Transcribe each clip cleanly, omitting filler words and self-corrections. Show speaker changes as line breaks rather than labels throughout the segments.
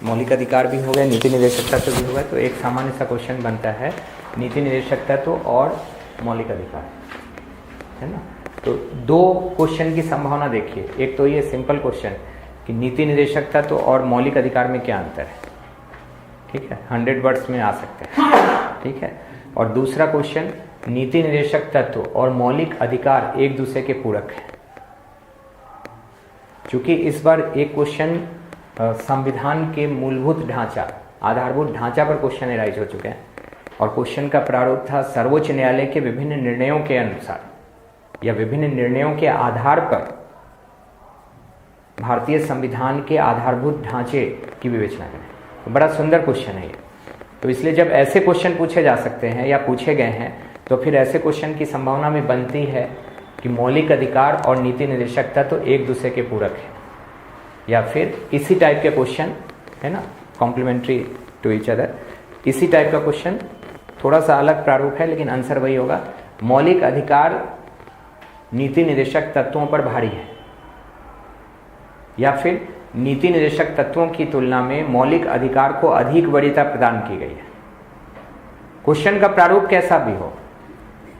मौलिक अधिकार भी हो गया, नीति निर्देशक तत्व भी हो गया। तो एक सामान्य सा क्वेश्चन बनता है, नीति निर्देशक तत्व और मौलिक अधिकार, है ना। तो दो क्वेश्चन की संभावना देखिए, एक तो ये सिंपल क्वेश्चन कि नीति निर्देशक तत्व और मौलिक अधिकार में क्या अंतर है, ठीक है, 100 वर्ड्स में आ सकते हैं, ठीक है। और दूसरा क्वेश्चन, नीति निर्देशक तत्व और मौलिक अधिकार एक दूसरे के पूरक है। चूंकि इस बार एक क्वेश्चन संविधान के मूलभूत ढांचा, आधारभूत ढांचा पर क्वेश्चन एराइज हो चुके हैं, और क्वेश्चन का प्रारूप था सर्वोच्च न्यायालय के विभिन्न निर्णयों के अनुसार या विभिन्न निर्णयों के आधार पर भारतीय संविधान के आधारभूत ढांचे की विवेचना करें। तो बड़ा सुंदर क्वेश्चन है ये। तो इसलिए जब ऐसे क्वेश्चन पूछे जा सकते हैं या पूछे गए हैं, तो फिर ऐसे क्वेश्चन की संभावना में बनती है कि मौलिक अधिकार और नीति निर्देशक तत्व एक दूसरे के पूरक है, या फिर इसी टाइप के क्वेश्चन, है ना, कॉम्प्लीमेंट्री टू ईच अदर। इसी टाइप का क्वेश्चन, थोड़ा सा अलग प्रारूप है लेकिन आंसर वही होगा, मौलिक अधिकार नीति निर्देशक तत्वों पर भारी है, या फिर नीति निर्देशक तत्वों की तुलना में मौलिक अधिकार को अधिक वरीयता प्रदान की गई है। क्वेश्चन का प्रारूप कैसा भी हो,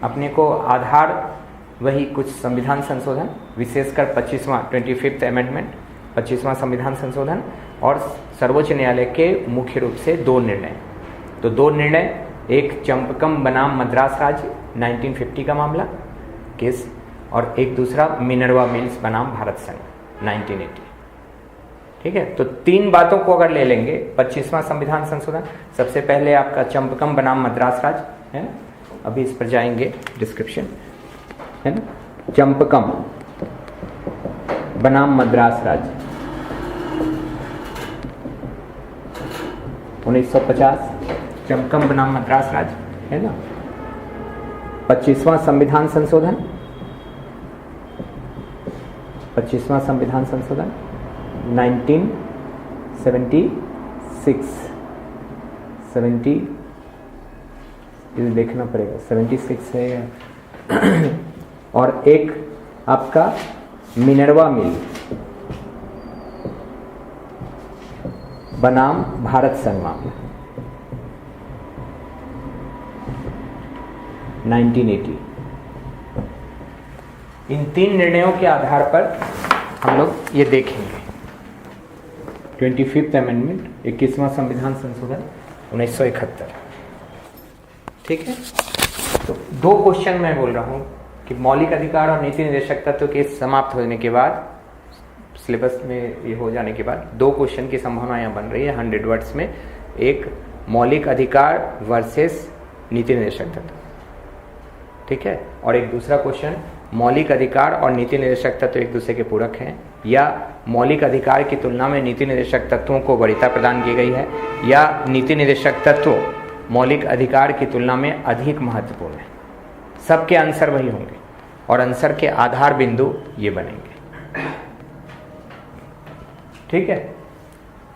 अपने को आधार वही कुछ संविधान संशोधन, विशेषकर 25वां अमेंडमेंट, 25वां संविधान संशोधन, और सर्वोच्च न्यायालय के मुख्य रूप से दो निर्णय। तो दो निर्णय, एक चंपकम बनाम मद्रास राज्य 1950 का मामला केस, और एक दूसरा मिनर्वा मिल्स बनाम भारत संघ 1980, ठीक है। तो तीन बातों को अगर ले लेंगे, 25वां संविधान संशोधन, सबसे पहले आपका चंपकम बनाम मद्रास राज्य है, अभी इस पर जाएंगे डिस्क्रिप्शन, है ना, चंपकम बनाम मद्रास राज्य 1950, चंपकम बनाम मद्रास राज्य, है ना। 25वां संविधान संशोधन, 25वां संविधान संशोधन 1976, 70 इसे देखना पड़ेगा, 76 है। और एक आपका मिनर्वा मिल बनाम भारत संघ मामला 1980। इन तीन निर्णयों के आधार पर हम लोग ये देखेंगे, 25th अमेंडमेंट, 21वां संविधान संशोधन 1971, ठीक है। तो दो क्वेश्चन मैं बोल रहा हूं कि मौलिक अधिकार और नीति निर्देशक तत्व के समाप्त होने के बाद, सिलेबस में ये हो जाने के बाद, दो क्वेश्चन की संभावना यहाँ बन रही है 100 वर्ड्स में। एक मौलिक अधिकार वर्सेस नीति निर्देशक तत्व, ठीक है, और एक दूसरा क्वेश्चन, मौलिक अधिकार और नीति निर्देशक तत्व एक दूसरे के पूरक हैं, या मौलिक अधिकार की तुलना में नीति निर्देशक तत्वों को वरीयता प्रदान की गई है, या नीति निर्देशक तत्व मौलिक अधिकार की तुलना में अधिक महत्वपूर्ण है। सबके आंसर वही होंगे और आंसर के आधार बिंदु ये बनेंगे, ठीक है।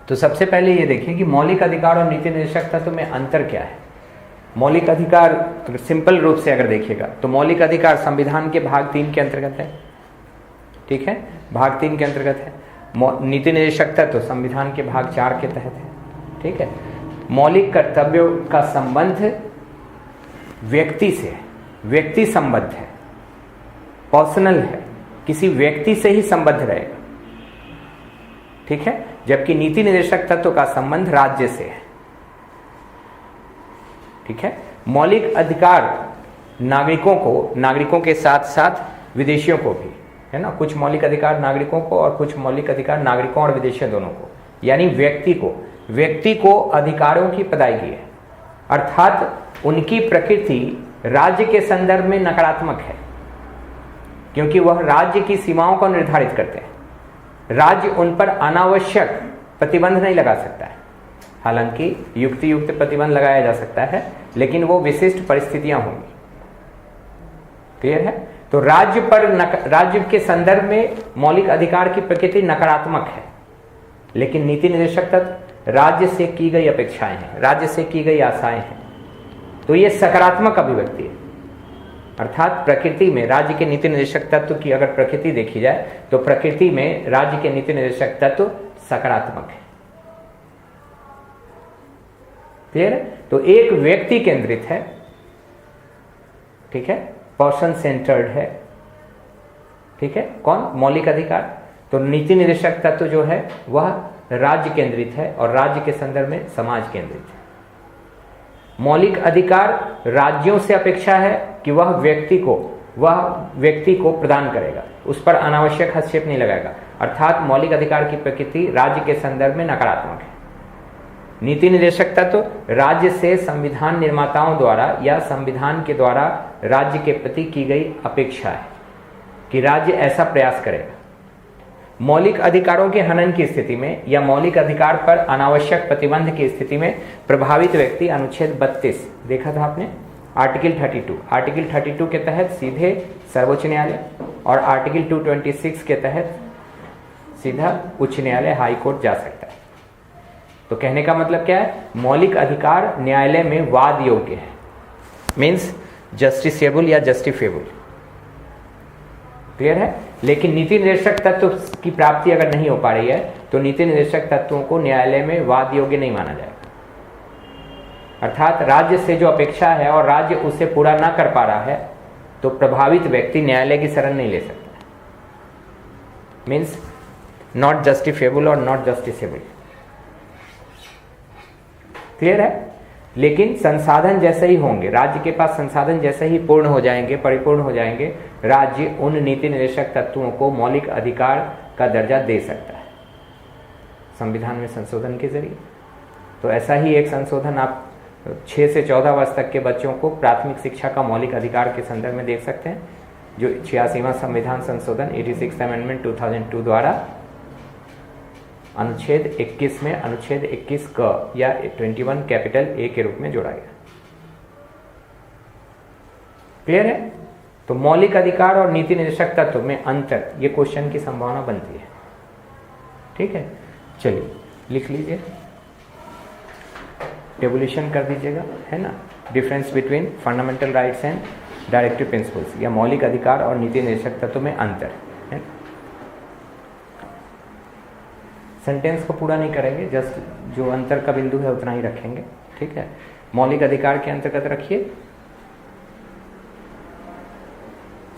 तो सबसे पहले ये देखिए कि मौलिक अधिकार और नीति निर्देशक तत्व में अंतर क्या है। मौलिक अधिकार अगर सिंपल रूप से अगर देखिएगा तो मौलिक अधिकार संविधान के भाग 3 के अंतर्गत है, ठीक है, भाग 3 के अंतर्गत है। नीति निर्देशक तत्व संविधान के भाग 4 के तहत है, ठीक है। मौलिक कर्तव्यों का संबंध व्यक्ति से है, व्यक्ति संबद्ध है, पर्सनल है, किसी व्यक्ति से ही संबद्ध रहेगा, ठीक है, जबकि नीति निर्देशक तत्व का संबंध राज्य से है, ठीक है। मौलिक अधिकार नागरिकों को, नागरिकों के साथ साथ विदेशियों को भी, है ना, कुछ मौलिक अधिकार नागरिकों को और कुछ मौलिक अधिकार नागरिकों और विदेशियों दोनों को, यानी व्यक्ति को अधिकारों की पदायगी है, अर्थात उनकी प्रकृति राज्य के संदर्भ में नकारात्मक है, क्योंकि वह राज्य की सीमाओं को निर्धारित करते हैं। राज्य उन पर अनावश्यक प्रतिबंध नहीं लगा सकता है, हालांकि युक्त प्रतिबंध लगाया जा सकता है, लेकिन वो विशिष्ट परिस्थितियां होंगी। क्लियर है। तो राज्य के संदर्भ में मौलिक अधिकार की प्रकृति नकारात्मक है, लेकिन नीति निर्देशक तत्व राज्य से की गई अपेक्षाएं हैं, राज्य से की गई आशाएं हैं, तो ये सकारात्मक अभिव्यक्ति है। अर्थात प्रकृति में राज्य के नीति निर्देशक तत्व की अगर प्रकृति देखी जाए तो प्रकृति में राज्य के नीति निर्देशक तत्व सकारात्मक है, क्लियर है? तो एक व्यक्ति केंद्रित है, ठीक है, पर्सन सेंटर्ड है, ठीक है। कौन? मौलिक अधिकार। तो नीति निर्देशक तत्व जो है वह राज्य केंद्रित है और राज्य के संदर्भ में समाज केंद्रित है। मौलिक अधिकार राज्यों से अपेक्षा है कि वह व्यक्ति को प्रदान करेगा, उस पर अनावश्यक हस्तक्षेप नहीं लगाएगा, अर्थात मौलिक अधिकार की प्रकृति राज्य के संदर्भ में नकारात्मक है। नीति निर्देशक तत्व राज्य से संविधान निर्माताओं द्वारा या संविधान के द्वारा राज्य के प्रति की गई अपेक्षा है कि राज्य ऐसा प्रयास करेगा। मौलिक अधिकारों के हनन की स्थिति में या मौलिक अधिकार पर अनावश्यक प्रतिबंध की स्थिति में प्रभावित व्यक्ति अनुच्छेद 32 देखा था आपने, आर्टिकल 32 के तहत सीधे सर्वोच्च न्यायालय और आर्टिकल 226 के तहत सीधा उच्च न्यायालय, हाई कोर्ट जा सकता है। तो कहने का मतलब क्या है? मौलिक अधिकार न्यायालय में वाद योग्य है, मीन्स जस्टिसेबल या जस्टिफेबल। क्लियर है? लेकिन नीति निर्देशक तत्व की प्राप्ति अगर नहीं हो पा रही है तो नीति निर्देशक तत्वों को न्यायालय में वाद योग्य नहीं माना जाएगा। अर्थात राज्य से जो अपेक्षा है और राज्य उसे पूरा ना कर पा रहा है तो प्रभावित व्यक्ति न्यायालय की शरण नहीं ले सकता, मीन्स नॉट जस्टिफेबल और नॉट जस्टिसेबल। क्लियर है? लेकिन संसाधन जैसे ही होंगे, राज्य के पास संसाधन जैसे ही पूर्ण हो जाएंगे, परिपूर्ण हो जाएंगे, राज्य उन नीति निर्देशक तत्वों को मौलिक अधिकार का दर्जा दे सकता है संविधान में संशोधन के जरिए। तो ऐसा ही एक संशोधन आप 6 से 14 वर्ष तक के बच्चों को प्राथमिक शिक्षा का मौलिक अधिकार के संदर्भ में देख सकते हैं, जो 86वां संविधान संशोधन 86th अमेंडमेंट 2002 द्वारा अनुच्छेद 21 में अनुच्छेद 21 क या 21 कैपिटल ए के रूप में जोड़ा गया। क्लियर है? तो मौलिक अधिकार और नीति निर्देशक तत्व में अंतर, ये क्वेश्चन की संभावना बनती है। ठीक है, चलिए लिख लीजिए, टेबुलेशन कर दीजिएगा, है ना। Difference between fundamental rights and directive principles, या मौलिक अधिकार और नीति निर्देशक तत्व में अंतर है। सेंटेंस को पूरा नहीं करेंगे, जस्ट जो अंतर का बिंदु है उतना ही रखेंगे। ठीक है, मौलिक अधिकार के अंतर्गत रखिए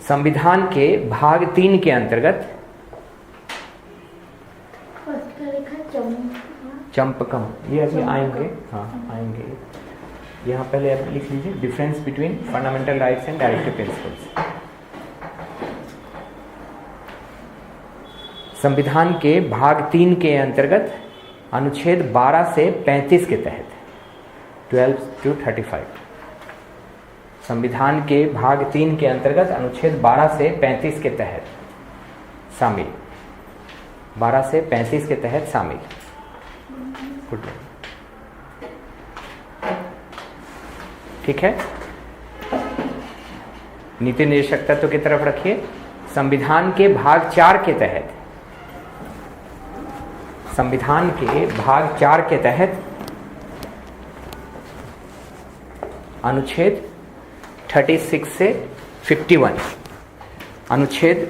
संविधान के भाग 3 के अंतर्गत चंपकम, ये अभी आएंगे, हाँ आएंगे। यहाँ पहले आप लिख लीजिए difference between fundamental rights and directive principles. संविधान के भाग 3 के अंतर्गत अनुच्छेद 12 से 35 के तहत 12 to 35, संविधान के भाग 3 के अंतर्गत अनुच्छेद 12 से 35 के तहत शामिल, 12 से 35 के तहत शामिल। ठीक है, नीति निर्देशक तत्व की तरफ रखिए। संविधान के भाग 4 के तहत, संविधान के भाग 4 के तहत अनुच्छेद 36 से 51, अनुच्छेद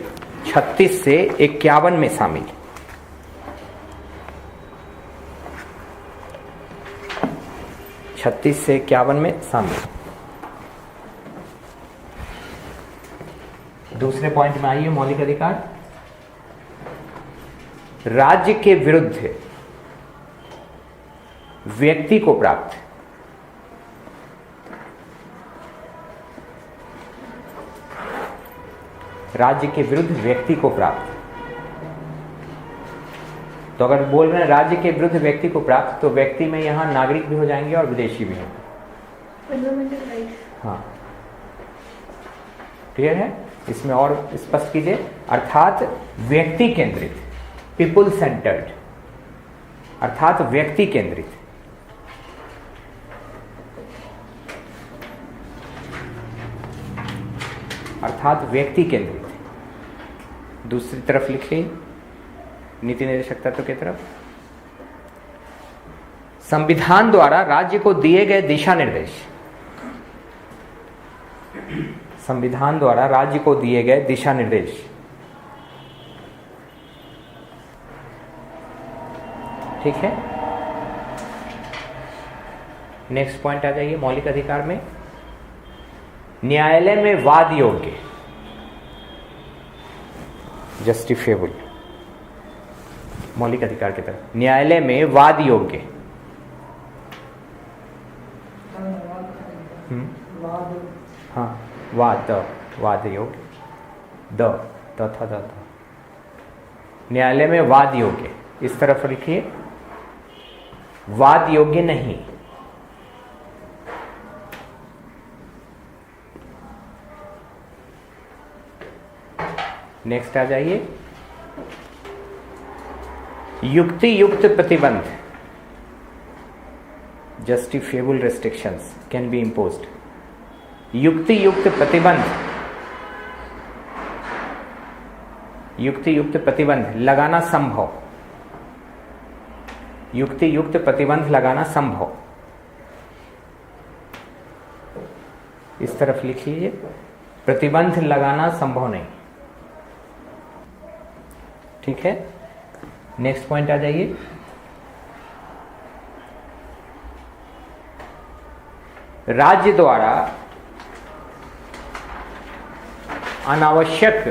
36 से 51 में शामिल। छत्तीस से 51 में शामिल। दूसरे पॉइंट में आइए, मौलिक अधिकार। राज्य के विरुद्ध व्यक्ति को प्राप्त, राज्य के विरुद्ध व्यक्ति को प्राप्त। तो अगर बोल रहे हैं राज्य के विरुद्ध व्यक्ति को प्राप्त, तो व्यक्ति में यहां नागरिक भी हो जाएंगे और विदेशी भी होंगे। हाँ, क्लियर है? इसमें और स्पष्ट कीजिए, अर्थात व्यक्ति केंद्रित, पीपुल सेंटर्ड, अर्थात व्यक्ति केंद्रित। अर्थात व्यक्ति केंद्रित। दूसरी तरफ लिखिए, नीति निर्देशक तत्व की तरफ, संविधान द्वारा राज्य को दिए गए दिशा निर्देश, संविधान द्वारा राज्य को दिए गए दिशा निर्देश। ठीक है, नेक्स्ट पॉइंट आ जाइए मौलिक अधिकार में, न्यायालय में वाद योग्य, जस्टिफिएबल, मौलिक अधिकार की तरफ, न्यायालय में वाद योग्य, हाँ वाद योग्य, द न्यायालय में वाद योग्य, इस तरफ लिखिए, वाद योग्य नहीं। नेक्स्ट आ जाइए, युक्ति युक्त प्रतिबंध, justifiable restrictions can be imposed. युक्ति युक्त प्रतिबंध, युक्ति युक्त प्रतिबंध लगाना संभव, युक्ति युक्त प्रतिबंध लगाना संभव, इस तरफ लिख लीजिए, प्रतिबंध लगाना संभव नहीं। ठीक है, नेक्स्ट पॉइंट आ जाइए, राज्य द्वारा अनावश्यक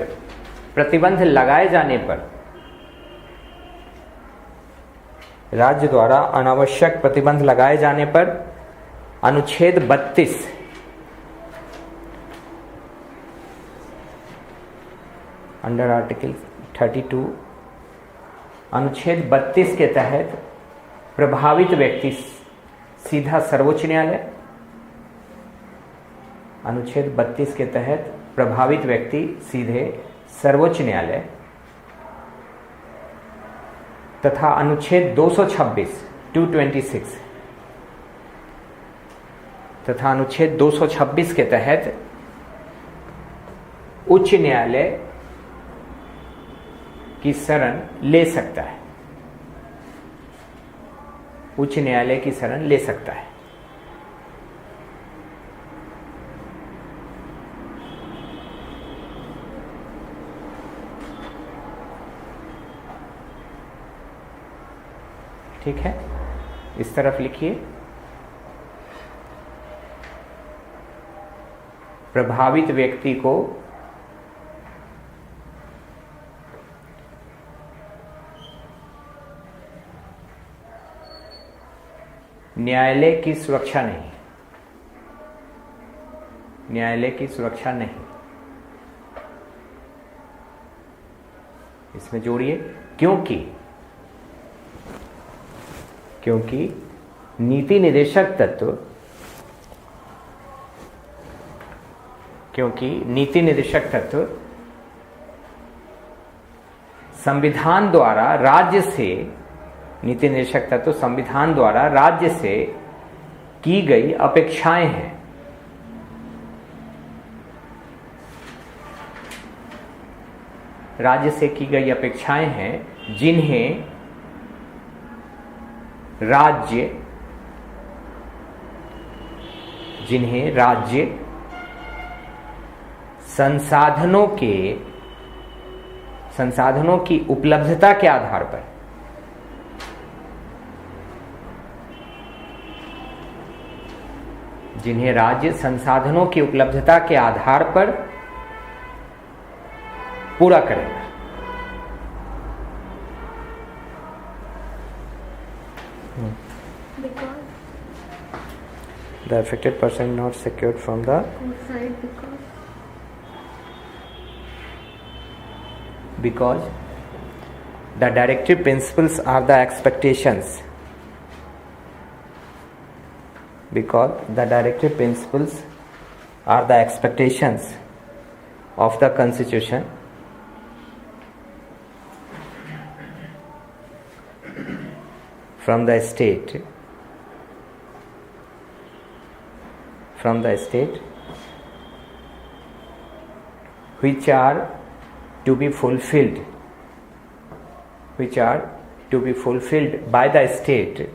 प्रतिबंध लगाए जाने पर, राज्य द्वारा अनावश्यक प्रतिबंध लगाए जाने पर अनुच्छेद 32 अंडर आर्टिकल 32, अनुच्छेद 32 के तहत प्रभावित व्यक्ति सीधा सर्वोच्च न्यायालय, अनुच्छेद 32 के तहत प्रभावित व्यक्ति सीधे सर्वोच्च न्यायालय, तथा अनुच्छेद 226 226 तथा अनुच्छेद 226 के तहत उच्च न्यायालय की शरण ले सकता है, उच्च न्यायालय की शरण ले सकता है। ठीक है, इस तरफ लिखिए, प्रभावित व्यक्ति को न्यायालय की सुरक्षा नहीं, न्यायालय की सुरक्षा नहीं, इसमें जोड़िए, क्योंकि नीति निदेशक तत्व, क्योंकि नीति निदेशक तत्व संविधान द्वारा राज्य से, नीति निदेशक तत्व संविधान द्वारा राज्य से की गई अपेक्षाएं हैं, राज्य से की गई अपेक्षाएं हैं जिन्हें राज्य संसाधनों की उपलब्धता के आधार पर, जिन्हें राज्य संसाधनों की उपलब्धता के आधार पर पूरा करेगा। The affected person not secured from the outside because the directive principles are the expectations, because the directive principles are the expectations of the Constitution from the state which are to be fulfilled by the state,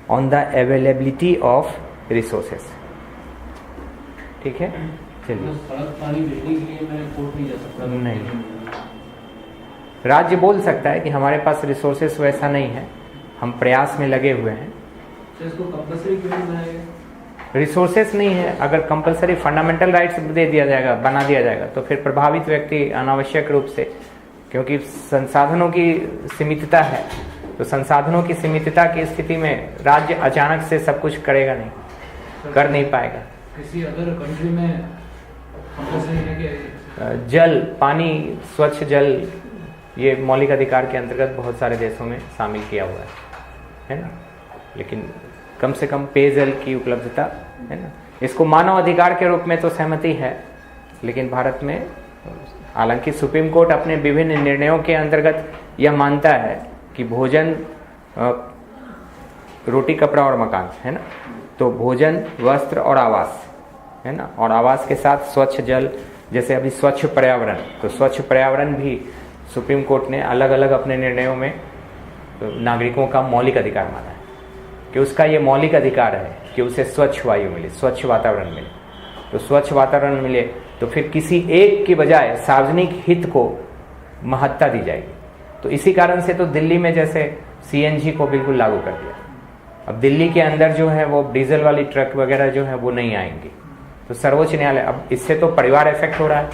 on the availability of resources। ठीक है, चलिए।
सड़क पानी भेजने के लिए मैं court नहीं जा सकता?
नहीं, राज्य बोल सकता है कि हमारे पास रिसोर्सेस वैसा नहीं है, हम प्रयास में लगे हुए हैं।
तो इसको कंपल्सरी क्यों नहीं बनाया गया?
रिसोर्सेस नहीं है, अगर कंपलसरी फंडामेंटल राइट्स दे दिया जाएगा, बना दिया जाएगा, तो फिर प्रभावित व्यक्ति अनावश्यक रूप से, क्योंकि संसाधनों की सीमितता है, तो संसाधनों की सीमितता की स्थिति में राज्य अचानक से सब कुछ करेगा नहीं, कर नहीं पाएगा।
किसी अदर कंट्री में कंपल्सरी है कि
जल, पानी, स्वच्छ जल, ये मौलिक अधिकार के अंतर्गत बहुत सारे देशों में शामिल किया हुआ है ना। लेकिन कम से कम पेयजल की उपलब्धता है ना, इसको मानव अधिकार के रूप में तो सहमति है, लेकिन भारत में हालांकि सुप्रीम कोर्ट अपने विभिन्न निर्णयों के अंतर्गत यह मानता है कि भोजन, रोटी, कपड़ा और मकान है ना, तो भोजन, वस्त्र और आवास है ना, और आवास के साथ स्वच्छ जल, जैसे अभी स्वच्छ पर्यावरण, तो स्वच्छ पर्यावरण भी सुप्रीम कोर्ट ने अलग अलग अपने निर्णयों में नागरिकों का मौलिक अधिकार माना है कि उसका ये मौलिक अधिकार है कि उसे स्वच्छ वायु मिले, स्वच्छ वातावरण मिले। तो स्वच्छ वातावरण मिले तो फिर किसी एक की बजाय सार्वजनिक हित को महत्ता दी जाएगी। तो इसी कारण से तो दिल्ली में जैसे सीएनजी को बिल्कुल लागू कर दिया। अब दिल्ली के अंदर जो है वो डीजल वाली ट्रक वगैरह जो है वो नहीं आएंगी। तो सर्वोच्च न्यायालय, अब इससे तो परिवार इफेक्ट हो रहा है,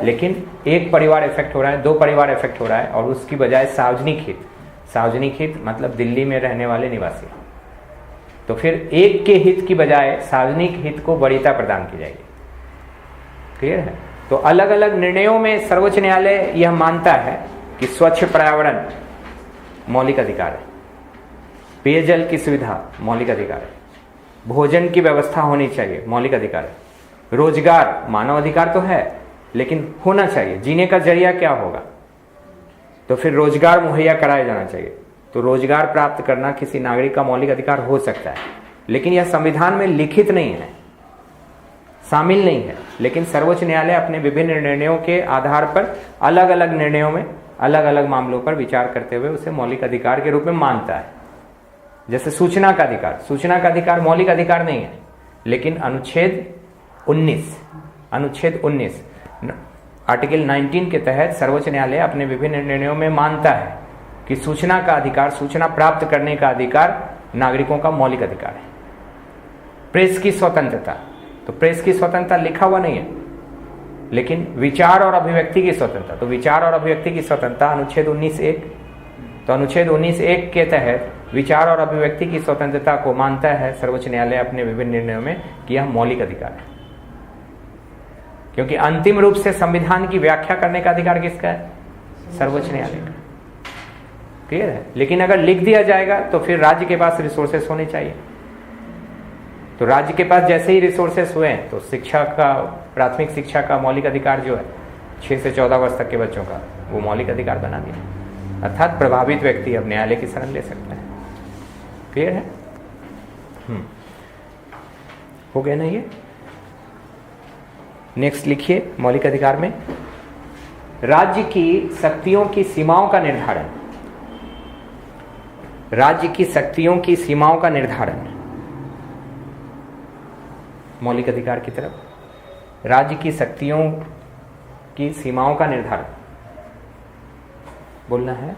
लेकिन एक परिवार इफेक्ट हो रहा है, 2 परिवार इफेक्ट हो रहा है, और उसकी बजाय सार्वजनिक हित, सार्वजनिक हित मतलब दिल्ली में रहने वाले निवासी, तो फिर एक के हित की बजाय सार्वजनिक हित को वरीयता प्रदान की जाएगी। क्लियर है? तो अलग अलग निर्णयों में सर्वोच्च न्यायालय यह मानता है कि स्वच्छ पर्यावरण मौलिक अधिकार है, पेयजल की सुविधा मौलिक अधिकार है, भोजन की व्यवस्था होनी चाहिए मौलिक अधिकार है, रोजगार मानव अधिकार तो है लेकिन होना चाहिए, जीने का जरिया क्या होगा, तो फिर रोजगार मुहैया कराया जाना चाहिए। तो रोजगार प्राप्त करना किसी नागरिक का मौलिक अधिकार हो सकता है, लेकिन यह संविधान में लिखित नहीं है, शामिल नहीं है। लेकिन सर्वोच्च न्यायालय अपने विभिन्न निर्णयों के आधार पर अलग अलग निर्णयों में अलग अलग मामलों पर विचार करते हुए उसे मौलिक अधिकार के रूप में मानता है। जैसे सूचना का अधिकार, सूचना का अधिकार मौलिक अधिकार नहीं है, लेकिन अनुच्छेद 19 आर्टिकल 19 के तहत सर्वोच्च न्यायालय अपने विभिन्न निर्णयों में मानता है कि सूचना का अधिकार, सूचना प्राप्त करने का अधिकार नागरिकों का मौलिक अधिकार है। प्रेस की स्वतंत्रता, तो प्रेस की स्वतंत्रता लिखा हुआ नहीं है, लेकिन विचार और अभिव्यक्ति की स्वतंत्रता, तो विचार और अभिव्यक्ति की स्वतंत्रता अनुच्छेद 19(1), तो अनुच्छेद 19(1) के तहत विचार और अभिव्यक्ति की स्वतंत्रता को मानता है सर्वोच्च न्यायालय अपने विभिन्न निर्णयों में कि यह मौलिक अधिकार है, क्योंकि अंतिम रूप से संविधान की व्याख्या करने का अधिकार किसका है? सर्वोच्च न्यायालय का। क्लियर है? लेकिन अगर लिख दिया जाएगा तो फिर राज्य के पास रिसोर्सेस होने चाहिए। तो राज्य के पास जैसे ही रिसोर्सेस हुए तो शिक्षा का, प्राथमिक शिक्षा का मौलिक अधिकार जो है 6 से 14 वर्ष तक के बच्चों का, वो मौलिक अधिकार बना दिया। अर्थात प्रभावित व्यक्ति अब न्यायालय की शरण ले सकता है। क्लियर है? हो गया ना ये? नेक्स्ट लिखिए मौलिक अधिकार में राज्य की शक्तियों की सीमाओं का निर्धारण। राज्य की शक्तियों की सीमाओं का निर्धारण मौलिक अधिकार की तरफ। राज्य की शक्तियों की सीमाओं का निर्धारण बोलना है।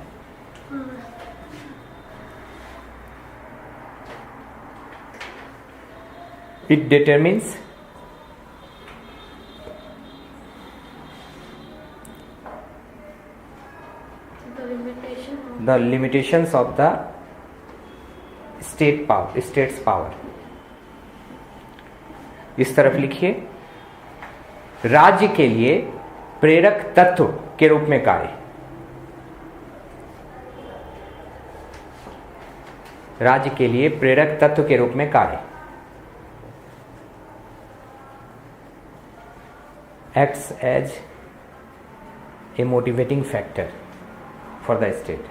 It determines the limitations of the state's power। इस तरफ लिखिए राज्य के लिए प्रेरक तत्व के रूप में कार्य। राज्य के लिए प्रेरक तत्व के रूप में कार्य acts as a motivating factor for the state।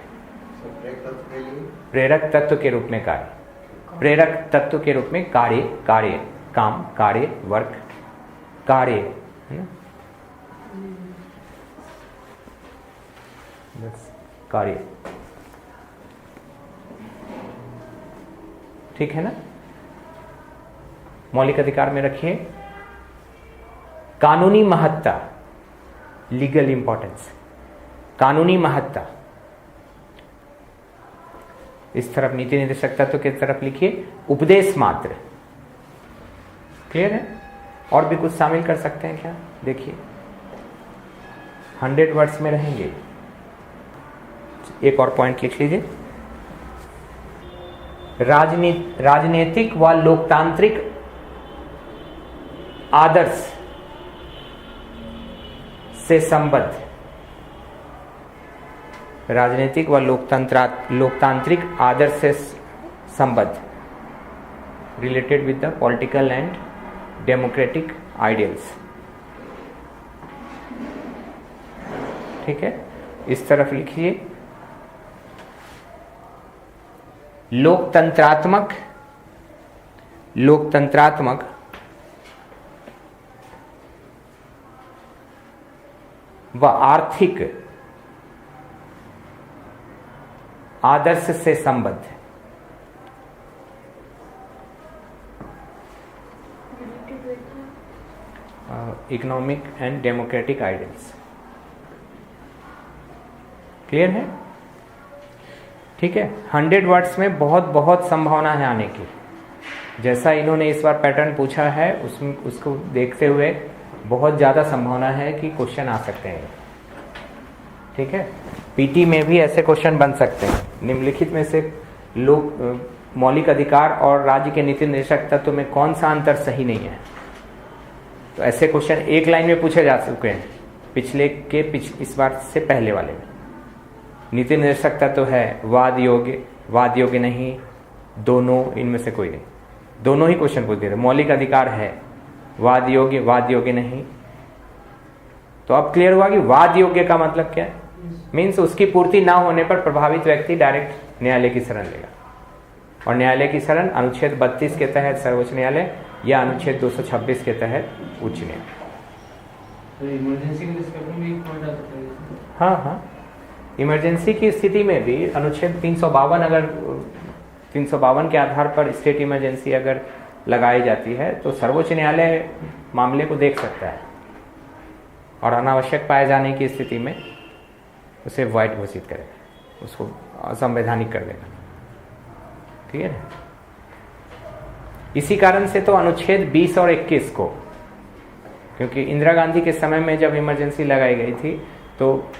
प्रेरक तत्व के रूप में कार्य, प्रेरक तत्व के रूप में कार्य, कार्य काम, कार्य वर्क, कार्य है ना, बस कार्य। ठीक है ना? मौलिक अधिकार में रखिए कानूनी महत्ता, लीगल इंपॉर्टेंस। कानूनी महत्ता, इस तरफ नीति निर्देशक तत्व की तरफ लिखिए उपदेश मात्र। क्लियर है? और भी कुछ शामिल कर सकते हैं क्या? देखिए 100 वर्ड्स में रहेंगे। एक और पॉइंट लिख लीजिए, राजनीतिक व लोकतांत्रिक आदर्श से संबद्ध, राजनीतिक व लोकतांत्रिक आदर्श से संबद्ध, related with the political and democratic ideals. ठीक है, इस तरफ लिखिए लोकतंत्रात्मक व आर्थिक आदर्श से संबद्ध, economic and democratic ideals. Clear है? ठीक है, 100 वर्ड्स में बहुत संभावना है आने की। जैसा इन्होंने इस बार पैटर्न पूछा है उसको देखते हुए बहुत ज़्यादा संभावना है कि क्वेश्चन आ सकते हैं। ठीक है, पीटी में भी ऐसे क्वेश्चन बन सकते हैं। निम्नलिखित में से मौलिक अधिकार और राज्य के नीति निर्देशक तत्व में कौन सा अंतर सही नहीं है? तो ऐसे क्वेश्चन एक लाइन में पूछे जा चुके हैं इस बार से पहले वाले में। नीति निर्देशक तत्व है वाद योग्य नहीं, दोनों, इनमें से कोई नहीं, दोनों ही क्वेश्चन पूछ दे रहे। मौलिक अधिकार है वाद योग्य नहीं। तो अब क्लियर हुआ कि वाद योग्य का मतलब क्या है? मीन्स उसकी पूर्ति ना होने पर प्रभावित व्यक्ति डायरेक्ट न्यायालय की शरण लेगा, और न्यायालय की शरण अनुच्छेद 32 के तहत सर्वोच्च न्यायालय या अनुच्छेद 226 के तहत उच्च न्यायालय।
इमरजेंसी के रिस्पेक्ट में भी पॉइंट आ सकता है।
हाँ, इमरजेंसी की स्थिति में भी अनुच्छेद 352 के आधार पर स्टेट इमरजेंसी अगर लगाई जाती है तो सर्वोच्च न्यायालय मामले को देख सकता है और अनावश्यक पाए जाने की स्थिति में उसे वाइड घोषित करेगा, उसको असंवैधानिक कर देगा। क्लियर है? इसी कारण से तो अनुच्छेद 20 और 21 को, क्योंकि इंदिरा गांधी के समय में जब इमरजेंसी लगाई गई थी तो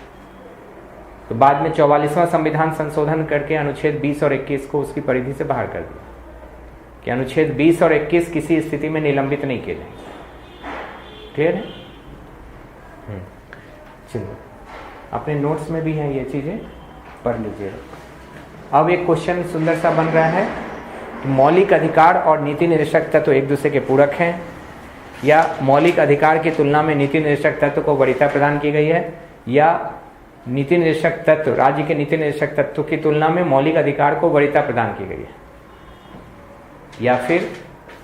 बाद में 44वां संविधान संशोधन करके अनुच्छेद 20 और 21 को उसकी परिधि से बाहर कर दिया कि अनुच्छेद 20 और 21 किसी स्थिति में निलंबित नहीं किए जाएंगे। क्लियर है? चलिए, अपने नोट्स में भी हैं ये चीजें, पढ़ लीजिएगा। अब एक क्वेश्चन सुंदर सा बन रहा है कि मौलिक अधिकार और नीति निर्देशक तत्व एक दूसरे के पूरक हैं, या मौलिक अधिकार की तुलना में नीति निर्देशक तत्व को वरीयता प्रदान की गई है, या नीति निर्देशक तत्व, राज्य के नीति निर्देशक तत्व की तुलना में मौलिक अधिकार को वरीयता प्रदान की गई है, या फिर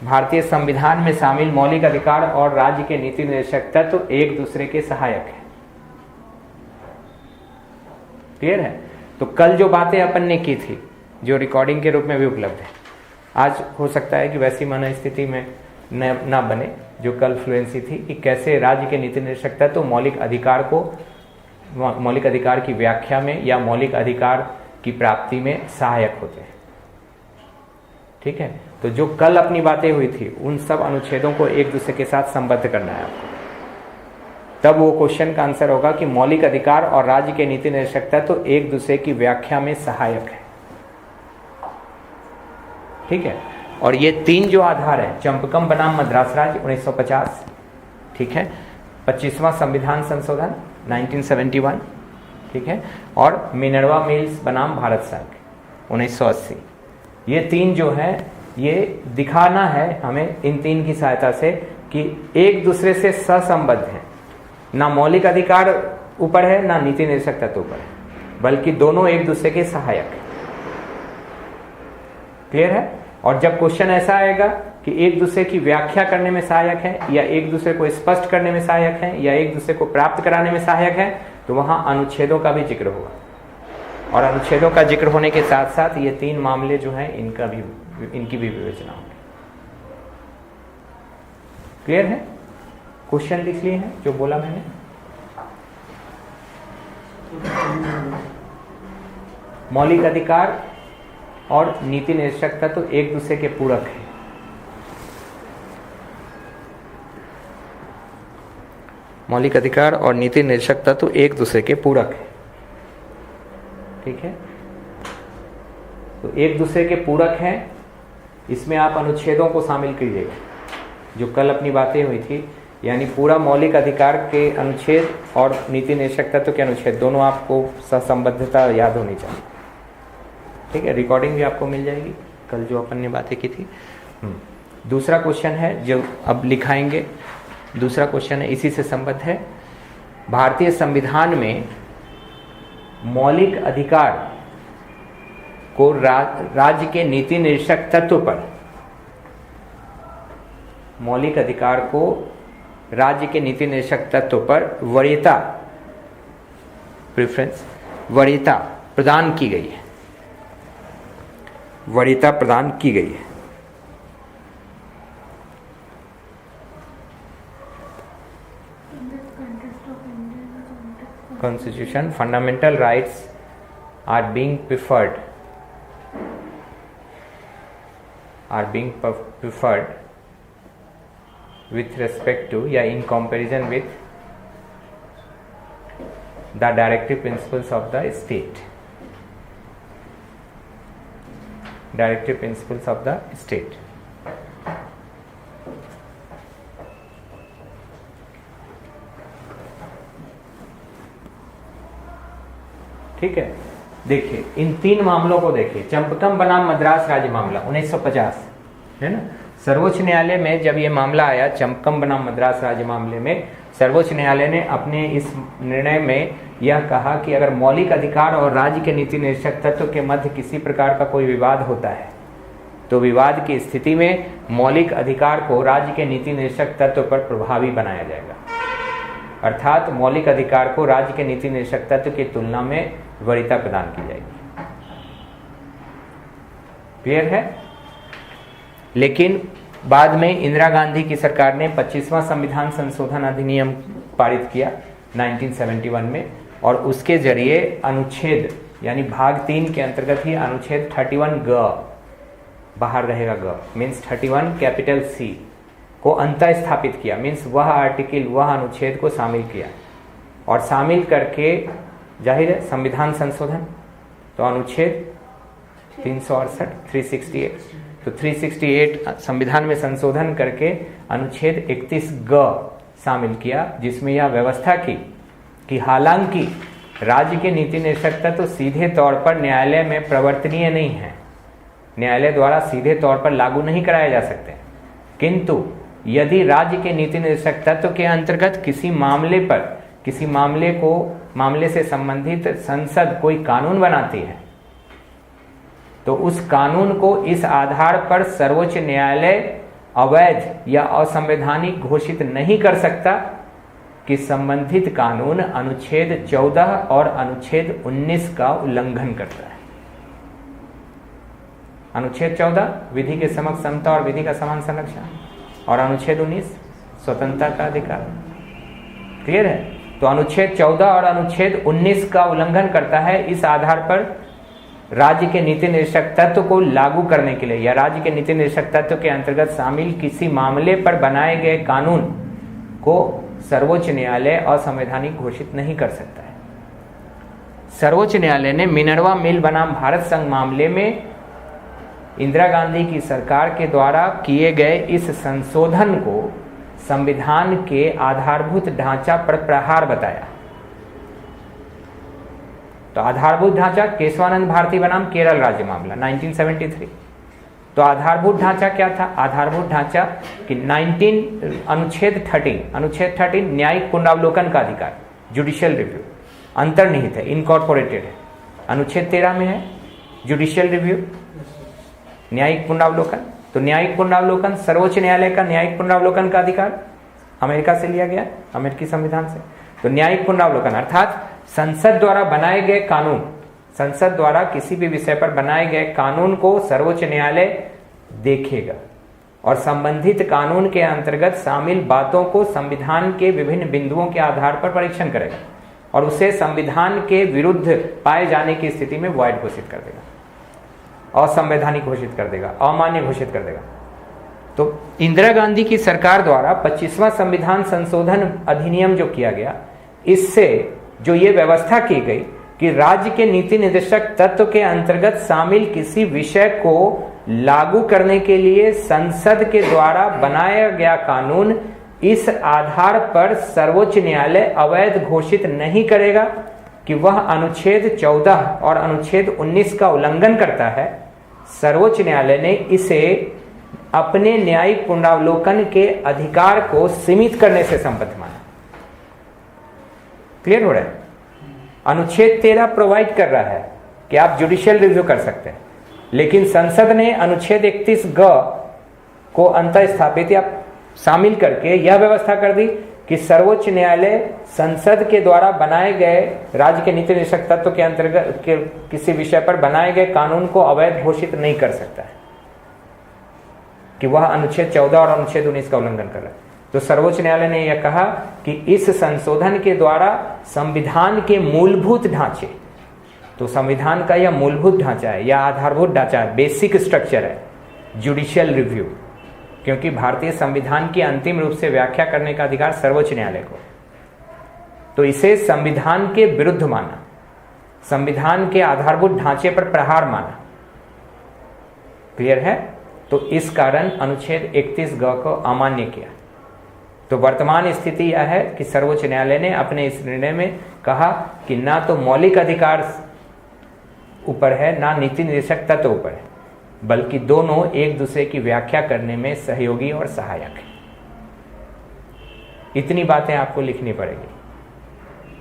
भारतीय संविधान में शामिल मौलिक अधिकार और राज्य के नीति निर्देशक तत्व एक दूसरे के सहायक है। क्लियर है? तो कल जो बातें अपन ने की थी, जो रिकॉर्डिंग के रूप में भी उपलब्ध है, आज हो सकता है कि वैसी मनस्थिति में न बने जो कल फ्लुएंसी थी, कि कैसे राज्य के नीति निर्देशक तत्व मौलिक अधिकार की व्याख्या में या मौलिक अधिकार की प्राप्ति में सहायक होते हैं। ठीक है, तो जो कल अपनी बातें हुई थी उन सब अनुच्छेदों को एक दूसरे के साथ संबद्ध करना है आपको, तब वो क्वेश्चन का आंसर होगा कि मौलिक अधिकार और राज्य के नीति निर्देशक तत्व तो एक दूसरे की व्याख्या में सहायक है। ठीक है, और ये तीन जो आधार है, चंपकम बनाम मद्रास राज्य 1950, ठीक है, 25वां संविधान संशोधन 1971, ठीक है, और मिनर्वा मिल्स बनाम भारत संघ 1980, ये तीन जो है ये दिखाना है हमें इन तीन की सहायता से कि एक दूसरे से सहसंबद्ध है, ना मौलिक अधिकार ऊपर है ना नीति निर्देशक तत्व ऊपर है, बल्कि दोनों एक दूसरे के सहायक है। क्लियर है? और जब क्वेश्चन ऐसा आएगा कि एक दूसरे की व्याख्या करने में सहायक है, या एक दूसरे को स्पष्ट करने में सहायक है, या एक दूसरे को प्राप्त कराने में सहायक है, तो वहां अनुच्छेदों का भी जिक्र होगा, और अनुच्छेदों का जिक्र होने के साथ साथ ये तीन मामले जो हैं इनकी भी विवेचना होगी। क्लियर है? क्वेश्चन लिख लिए हैं जो बोला मैंने? मौलिक अधिकार और नीति निर्देशक तत्व तो एक दूसरे के पूरक है। मौलिक अधिकार और नीति निर्देशक तत्व तो एक दूसरे के पूरक है। ठीक है, तो एक दूसरे के पूरक हैं। इसमें आप अनुच्छेदों को शामिल कीजिएगा, जो कल अपनी बातें हुई थी, यानी पूरा मौलिक अधिकार के अनुच्छेद और नीति निर्देशक तत्व के अनुच्छेद दोनों आपको सहसंबद्धता याद होनी चाहिए। ठीक है, रिकॉर्डिंग भी आपको मिल जाएगी कल जो अपन ने बातें की थी। दूसरा क्वेश्चन है जो अब लिखाएंगे, दूसरा क्वेश्चन है इसी से संबद्ध है। भारतीय संविधान में मौलिक अधिकार को राज्य के नीति निर्देशक तत्व पर, मौलिक अधिकार को राज्य के नीति निर्देशक तत्व पर वरीयता, प्रेफरेंस, वरीयता प्रदान की गई है। वरीयता प्रदान की गई है। Constitution, fundamental rights are being preferred with respect to, या in comparison with the directive principles of the state. Directive principles of the state. ठीक है, देखिए इन तीन मामलों को देखिए। चंपकम बनाम मद्रास राज्य मामला 1950 है ना। सर्वोच्च न्यायालय में जब ये मामला आया, चंपकम बनाम मद्रास राज्य मामले में, सर्वोच्च न्यायालय ने अपने इस निर्णय में यह कहा कि अगर मौलिक अधिकार और राज्य के नीति निर्देशक तत्व के मध्य किसी प्रकार का कोई विवाद होता है, तो विवाद की स्थिति में मौलिक अधिकार को राज्य के नीति निर्देशक तत्व पर प्रभावी बनाया जाएगा। अर्थात मौलिक अधिकार को राज्य के नीति निर्देशक तत्व की तुलना में वरीयता प्रदान की जाएगी। क्लियर है? लेकिन बाद में इंदिरा गांधी की सरकार ने 25वां संविधान संशोधन अधिनियम पारित किया 1971 में, और उसके जरिए अनुच्छेद यानी भाग 3 के अंतर्गत ही अनुच्छेद 31 ग बाहर रहेगा, ग मीन्स 31 कैपिटल सी को अंतः स्थापित किया। मीन्स वह आर्टिकल, वह अनुच्छेद को शामिल किया, और शामिल करके जाहिर है संविधान संशोधन, तो अनुच्छेद 368 368, तो 368 संविधान में संशोधन करके अनुच्छेद 31 ग शामिल किया, जिसमें यह व्यवस्था की कि हालांकि राज्य के नीति निर्देशक तत्व तो सीधे तौर पर न्यायालय में प्रवर्तनीय नहीं है, न्यायालय द्वारा सीधे तौर पर लागू नहीं कराए जा सकते, किंतु यदि राज्य के नीति निर्देशक तत्व के अंतर्गत किसी मामले पर, किसी मामले से संबंधित संसद कोई कानून बनाती है, तो उस कानून को इस आधार पर सर्वोच्च न्यायालय अवैध या असंवैधानिक घोषित नहीं कर सकता कि संबंधित कानून अनुच्छेद 14 और अनुच्छेद 19 का उल्लंघन करता है। अनुच्छेद 14 विधि के समक्ष समता और विधि का समान संरक्षण, और अनुच्छेद 19 स्वतंत्रता का अधिकार। क्लियर है? तो अनुच्छेद 14 और अनुच्छेद 19 का उल्लंघन करता है, इस आधार पर राज्य के नीति निर्देशक तत्व को लागू करने के लिए या राज्य के नीति निर्देशक तत्व के अंतर्गत शामिल किसी मामले पर बनाए गए कानून को सर्वोच्च न्यायालय असंवैधानिक घोषित नहीं कर सकता है। सर्वोच्च न्यायालय ने मिनर्वा मिल बनाम भारत संघ मामले में इंदिरा गांधी की सरकार के द्वारा किए गए इस संशोधन को संविधान के आधारभूत ढांचा पर प्रहार बताया। तो आधारभूत ढांचा केशवानंद भारती बनाम केरल राज्य मामला 1973। तो आधारभूत ढांचा क्या था? आधारभूत ढांचा कि अनुच्छेद 13 न्यायिक पुनरावलोकन का अधिकार, जुडिशियल रिव्यू अंतर्निहित है, इनकॉर्पोरेटेड है। अनुच्छेद 13 में है जुडिशियल रिव्यू, न्यायिक पुनरावलोकन। तो न्यायिक पुनरावलोकन, सर्वोच्च न्यायालय का न्यायिक पुनरावलोकन का अधिकार अमेरिका से लिया गया, अमेरिकी संविधान से। तो न्यायिक पुनरावलोकन अर्थात संसद द्वारा बनाए गए कानून, संसद द्वारा किसी भी विषय पर बनाए गए कानून को सर्वोच्च न्यायालय देखेगा और संबंधित कानून के अंतर्गत शामिल बातों को संविधान के विभिन्न बिंदुओं के आधार पर परीक्षण करेगा। और उसे संविधान के विरुद्ध पाए जाने की स्थिति में वॉइड घोषित कर देगा, असंवैधानिक घोषित कर देगा, अमान्य घोषित कर देगा। तो इंदिरा गांधी की सरकार द्वारा 25वां संविधान संशोधन अधिनियम जो किया गया, इससे जो ये व्यवस्था की गई कि राज्य के नीति निर्देशक तत्व के अंतर्गत शामिल किसी विषय को लागू करने के लिए संसद के द्वारा बनाया गया कानून इस आधार पर सर्वोच्च न्यायालय अवैध घोषित नहीं करेगा कि वह अनुच्छेद 14 और अनुच्छेद 19 का उल्लंघन करता है। सर्वोच्च न्यायालय ने इसे अपने न्यायिक पुनरावलोकन के अधिकार को सीमित करने से संबद्ध माना। क्लियर हो रहा है? अनुच्छेद 13 प्रोवाइड कर रहा है कि आप जुडिशियल रिव्यू कर सकते हैं, लेकिन संसद ने अनुच्छेद 31 ग को अंतः स्थापित या शामिल करके यह व्यवस्था कर दी कि सर्वोच्च न्यायालय संसद के द्वारा बनाए गए राज्य के नीति निर्देशक तत्व के अंतर्गत के किसी विषय पर बनाए गए कानून को अवैध घोषित नहीं कर सकता है कि वह अनुच्छेद 14 और अनुच्छेद 19 का उल्लंघन कर रहा है। तो सर्वोच्च न्यायालय ने यह कहा कि इस संशोधन के द्वारा संविधान के मूलभूत ढांचे, तो संविधान का यह मूलभूत ढांचा है या आधारभूत ढांचा है, बेसिक स्ट्रक्चर है जुडिशियल रिव्यू, क्योंकि भारतीय संविधान की अंतिम रूप से व्याख्या करने का अधिकार सर्वोच्च न्यायालय को, तो इसे संविधान के विरुद्ध माना, संविधान के आधारभूत ढांचे पर प्रहार माना। क्लियर है? तो इस कारण अनुच्छेद 31 ग को अमान्य किया। तो वर्तमान स्थिति यह है कि सर्वोच्च न्यायालय ने अपने इस निर्णय में कहा कि ना तो मौलिक अधिकार ऊपर है, ना नीति निर्देशक तत्व ऊपर है, बल्कि दोनों एक दूसरे की व्याख्या करने में सहयोगी और सहायक है। इतनी बातें आपको लिखनी पड़ेगी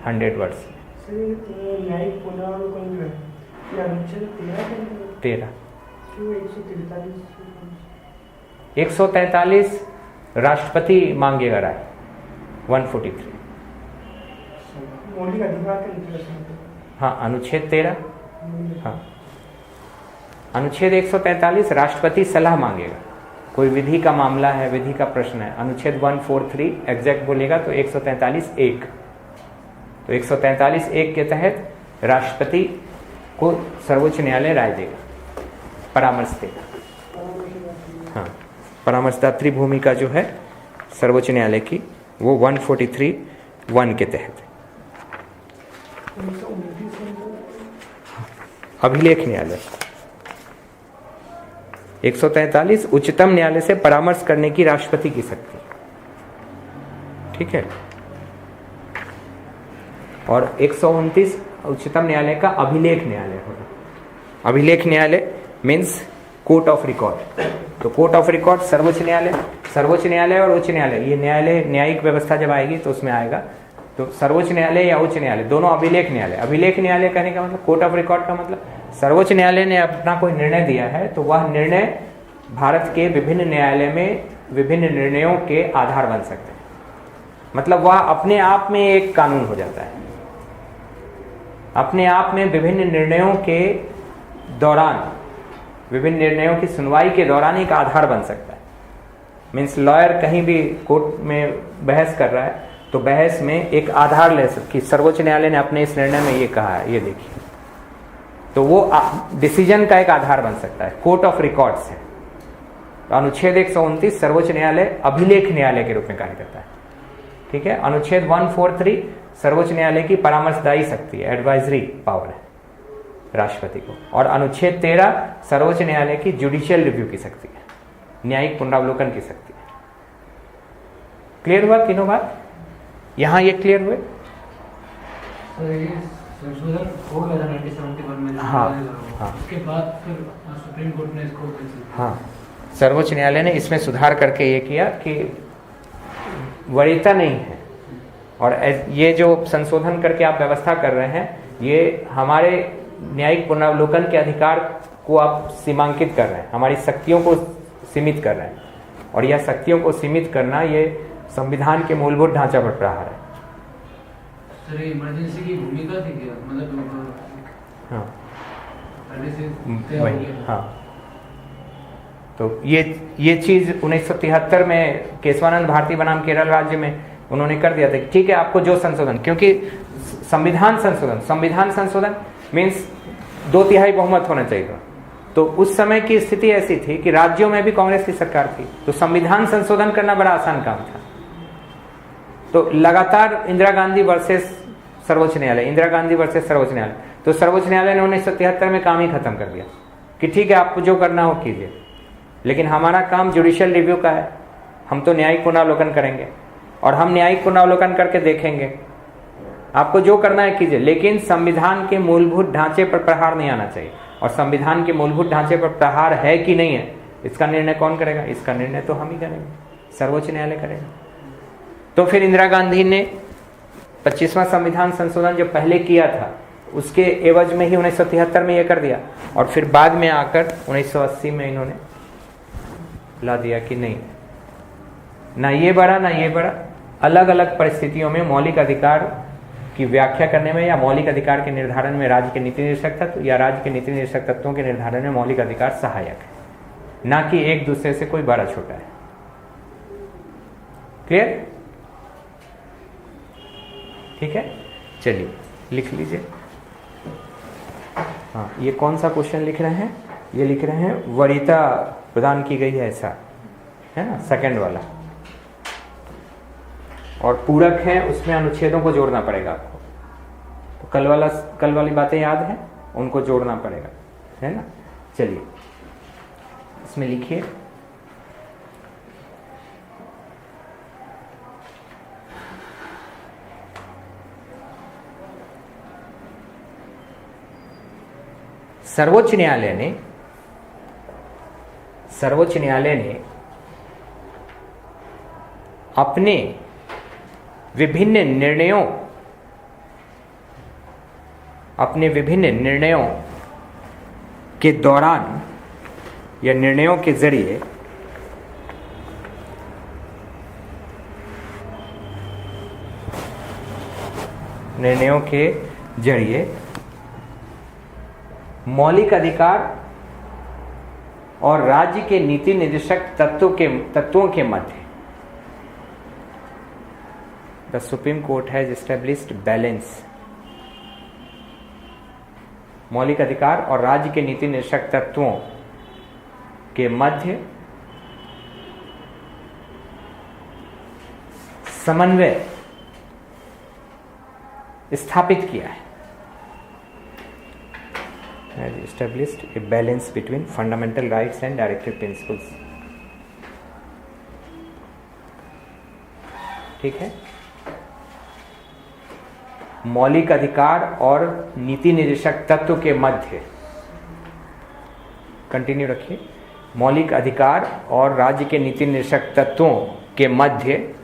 100 वर्ड्स।
न्यायिक पुनरावलोकन जो है, ये अनुच्छेद 13
143 राष्ट्रपति मांगेगा राय 143।
मौलिक अधिकार के अंतर्गत,
हाँ, अनुच्छेद 13, हाँ, अनुच्छेद 143 राष्ट्रपति सलाह मांगेगा, कोई विधि का मामला है, विधि का प्रश्न है, अनुच्छेद 143 एग्जैक्ट बोलेगा तो 143(1), तो 143(1) के तहत राष्ट्रपति को सर्वोच्च न्यायालय राय देगा, परामर्श देगा। हाँ, परामर्शदात्री भूमिका जो है सर्वोच्च न्यायालय की वो 143(1) के तहत। अभिलेख न्यायालय 143 उच्चतम न्यायालय से परामर्श करने की राष्ट्रपति की शक्ति, ठीक है। और 129 उच्चतम न्यायालय का अभिलेख न्यायालय होगा। अभिलेख न्यायालय मीन्स कोर्ट ऑफ रिकॉर्ड। तो कोर्ट ऑफ रिकॉर्ड सर्वोच्च न्यायालय और उच्च न्यायालय, ये न्यायालय न्यायिक व्यवस्था जब आएगी तो उसमें आएगा। तो सर्वोच्च न्यायालय या उच्च न्यायालय दोनों अभिलेख न्यायालय। अभिलेख न्यायालय कहने का मतलब कोर्ट ऑफ रिकॉर्ड का मतलब सर्वोच्च न्यायालय ने अपना कोई निर्णय दिया है तो वह निर्णय भारत के विभिन्न न्यायालय में विभिन्न निर्णयों के आधार बन सकते हैं। मतलब वह अपने आप में एक कानून हो जाता है, अपने आप में विभिन्न निर्णयों के दौरान, विभिन्न निर्णयों की सुनवाई के दौरान एक आधार बन सकता है। मीन्स लॉयर कहीं भी कोर्ट में बहस कर रहा है तो बहस में एक आधार ले सकते कि सर्वोच्च न्यायालय ने अपने इस निर्णय में ये कहा है, ये देखिए, तो वो डिसीजन का एक आधार बन सकता है, कोर्ट ऑफ रिकॉर्ड्स है। तो अनुच्छेद 129 सर्वोच्च न्यायालय अभिलेख न्यायालय के रूप में कार्य करता है, ठीक है। अनुच्छेद 143 सर्वोच्च न्यायालय की परामर्शदायी शक्ति है, एडवाइजरी पावर है राष्ट्रपति को। और अनुच्छेद 13 सर्वोच्च न्यायालय की जुडिशियल रिव्यू की शक्ति है, न्यायिक पुनरावलोकन की शक्ति है। क्लियर हुआ तीनों बात? यहां ये क्लियर हुए?
संशोधन हो गया था 1971 में।
हाँ, हाँ।
उसके बाद फिर सुप्रीम कोर्ट ने इसको,
हाँ, सर्वोच्च न्यायालय ने इसमें सुधार करके ये किया कि वरीयता नहीं है, और ये जो संशोधन करके आप व्यवस्था कर रहे हैं ये हमारे न्यायिक पुनरावलोकन के अधिकार को आप सीमांकित कर रहे हैं, हमारी शक्तियों को सीमित कर रहे हैं, और यह शक्तियों को सीमित करना ये संविधान के मूलभूत ढांचा पर प्रहार है।
सर इमरजेंसी की भूमिका थी क्या? मतलब
हाँ,
पहले से तय हो गया।
हाँ, तो ये चीज 1973 में केशवानंद भारती बनाम केरल राज्य में उन्होंने कर दिया था। ठीक है, आपको जो संशोधन, क्योंकि संविधान संशोधन, संविधान संशोधन मीन्स 2/3 बहुमत होना चाहिए। तो उस समय की स्थिति ऐसी थी कि राज्यों में भी कांग्रेस की सरकार थी, तो संविधान संशोधन करना बड़ा आसान काम था। तो लगातार इंदिरा गांधी वर्सेस सर्वोच्च न्यायालय, इंदिरा गांधी वर्सेस सर्वोच्च न्यायालय, तो सर्वोच्च न्यायालय ने 1973 में काम ही खत्म कर दिया कि ठीक है आपको जो करना हो कीजिए, लेकिन हमारा काम जुडिशियल रिव्यू का है, हम तो न्यायिक पुनरावलोकन करेंगे और हम न्यायिक पुनरावलोकन करके देखेंगे, आपको जो करना है कीजिए, लेकिन संविधान के मूलभूत ढांचे पर प्रहार नहीं आना चाहिए। और संविधान के मूलभूत ढांचे पर प्रहार है कि नहीं है, इसका निर्णय कौन करेगा? इसका निर्णय तो हम ही करेंगे, सर्वोच्च न्यायालय करेगा। तो फिर इंदिरा गांधी ने 25वां संविधान संशोधन जो पहले किया था उसके एवज में ही 1973 में यह कर दिया, और फिर बाद में आकर 1980 में इन्होंने ला दिया कि नहीं, ना ये बड़ा ना ये बड़ा। अलग अलग परिस्थितियों में मौलिक अधिकार की व्याख्या करने में या मौलिक अधिकार के निर्धारण में राज्य के नीति निर्देशक तत्व या राज्य के नीति निर्देशक तत्वों के निर्धारण में मौलिक अधिकार सहायक है, ना कि एक दूसरे से कोई बड़ा छोटा है। क्लियर? ठीक है, चलिए लिख लीजिए। हाँ, ये कौन सा क्वेश्चन लिख रहे हैं? ये लिख रहे हैं वरीयता प्रदान की गई है, ऐसा है ना, सेकंड वाला। और पूरक है, उसमें अनुच्छेदों को जोड़ना पड़ेगा आपको। तो कल वाली बातें याद है, उनको जोड़ना पड़ेगा, है ना। चलिए इसमें लिखिए सर्वोच्च न्यायालय ने अपने विभिन्न निर्णयों के दौरान या निर्णयों के जरिए मौलिक अधिकार और राज्य के नीति निर्देशक तत्वों के मध्य the Supreme Court has established balance. मौलिक अधिकार और राज्य के नीति निर्देशक तत्वों के मध्य समन्वय स्थापित किया है। Has established a balance between fundamental rights and directive principles। ठीक है, मौलिक अधिकार और नीति निर्देशक तत्व के मध्य, कंटिन्यू रखिए, मौलिक अधिकार और राज्य के नीति निर्देशक तत्वों के मध्य,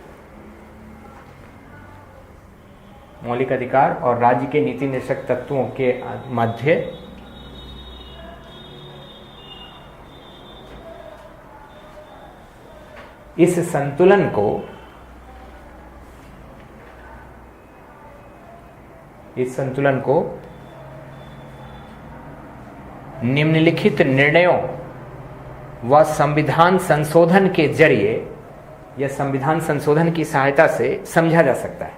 मौलिक अधिकार और राज्य के नीति निर्देशक तत्वों के मध्य इस संतुलन को निम्नलिखित निर्णयों व संविधान संशोधन के जरिए या संविधान संशोधन की सहायता से समझा जा सकता है।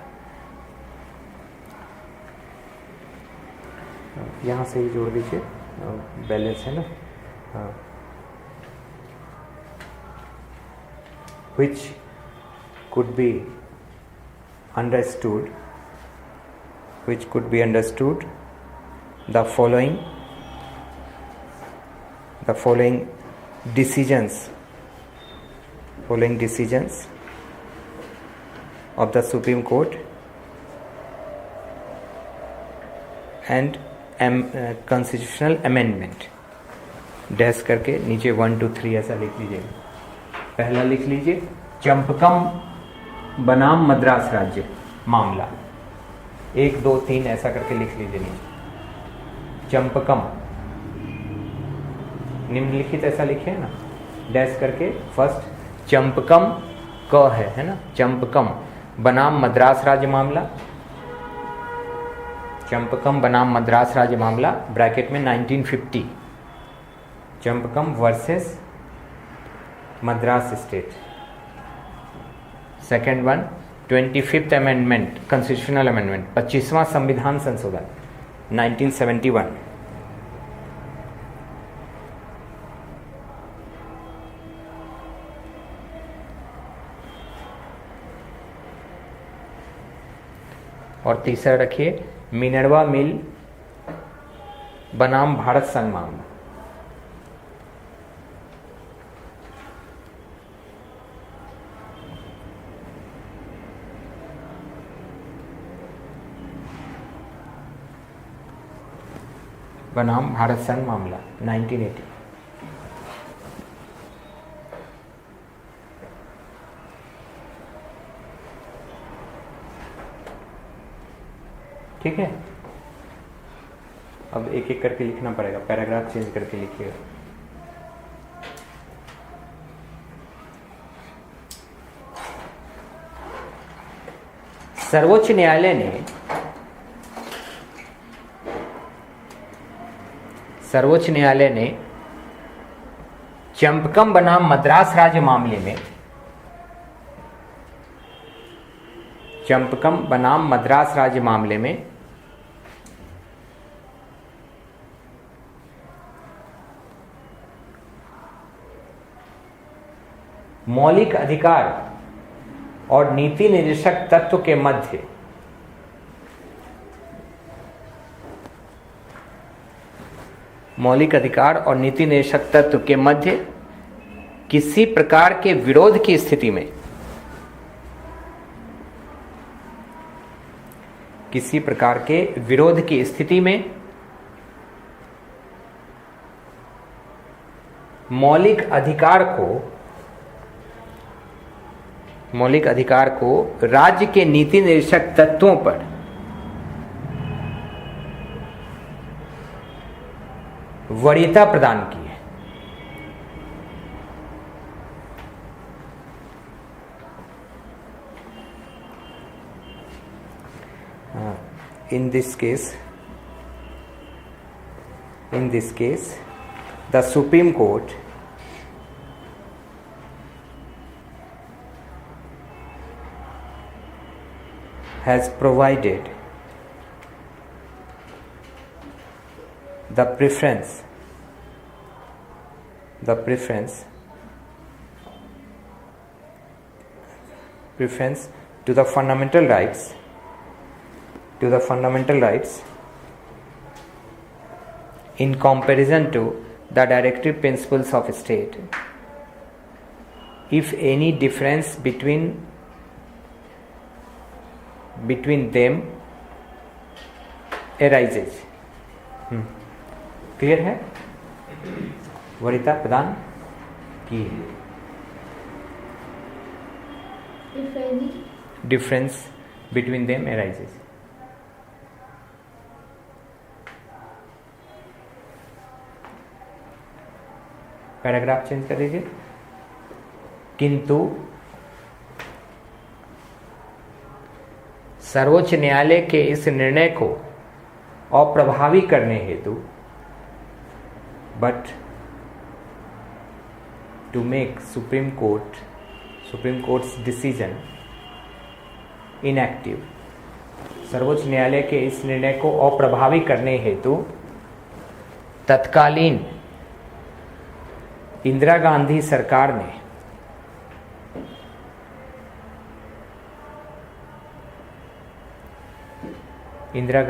यहां से ही जोड़ दीजिए, बैलेंस है ना। which could be understood the following decisions of the Supreme Court and constitutional amendment, dash करके नीचे 1 2 3 ऐसा लिख लीजिएगा। पहला लिख लीजिए चंपकम बनाम मद्रास राज्य मामला, 1 2 3 ऐसा करके लिख लीजिए नीचे। चंपकम निम्नलिखित ऐसा लिखे ना, डैश करके फर्स्ट चंपकम क है ना, चंपकम बनाम मद्रास राज्य मामला, चंपकम बनाम मद्रास राज्य मामला ब्रैकेट में 1950, Champakam versus Madras state. Second one 25th amendment, constitutional amendment, 25वां संविधान संशोधन 1971। और तीसरा रखिए मिनर्वा मिल बनाम भारत संघ मामला। बनाम भारत संघ मामला 1980। ठीक है, अब एक एक करके लिखना पड़ेगा, पैराग्राफ चेंज करके लिखिएगा। सर्वोच्च न्यायालय ने चंपकम बनाम मद्रास राज्य मामले में, चंपकम बनाम मद्रास राज्य मामले में मौलिक अधिकार और नीति निर्देशक तत्व के मध्य मौलिक अधिकार और नीति निर्देशक तत्व के मध्य किसी प्रकार के विरोध की स्थिति में, किसी प्रकार के विरोध की स्थिति में मौलिक अधिकार को राज्य के नीति निर्देशक तत्वों पर वरीयता प्रदान की है। In this case, the Supreme Court has provided the preference to the fundamental rights in comparison to the directive principles of state if any difference between them arises। Clear है? वरीयता प्रदान की है।
If any
difference between them arises। Paragraph change कर दीजिए। किंतु सर्वोच्च न्यायालय के इस निर्णय को अप्रभावी करने हेतु but to make Supreme Court's decision inactive, सर्वोच्च न्यायालय के इस निर्णय को अप्रभावी करने हेतु तत्कालीन इंदिरा गांधी सरकार ने इंदिरा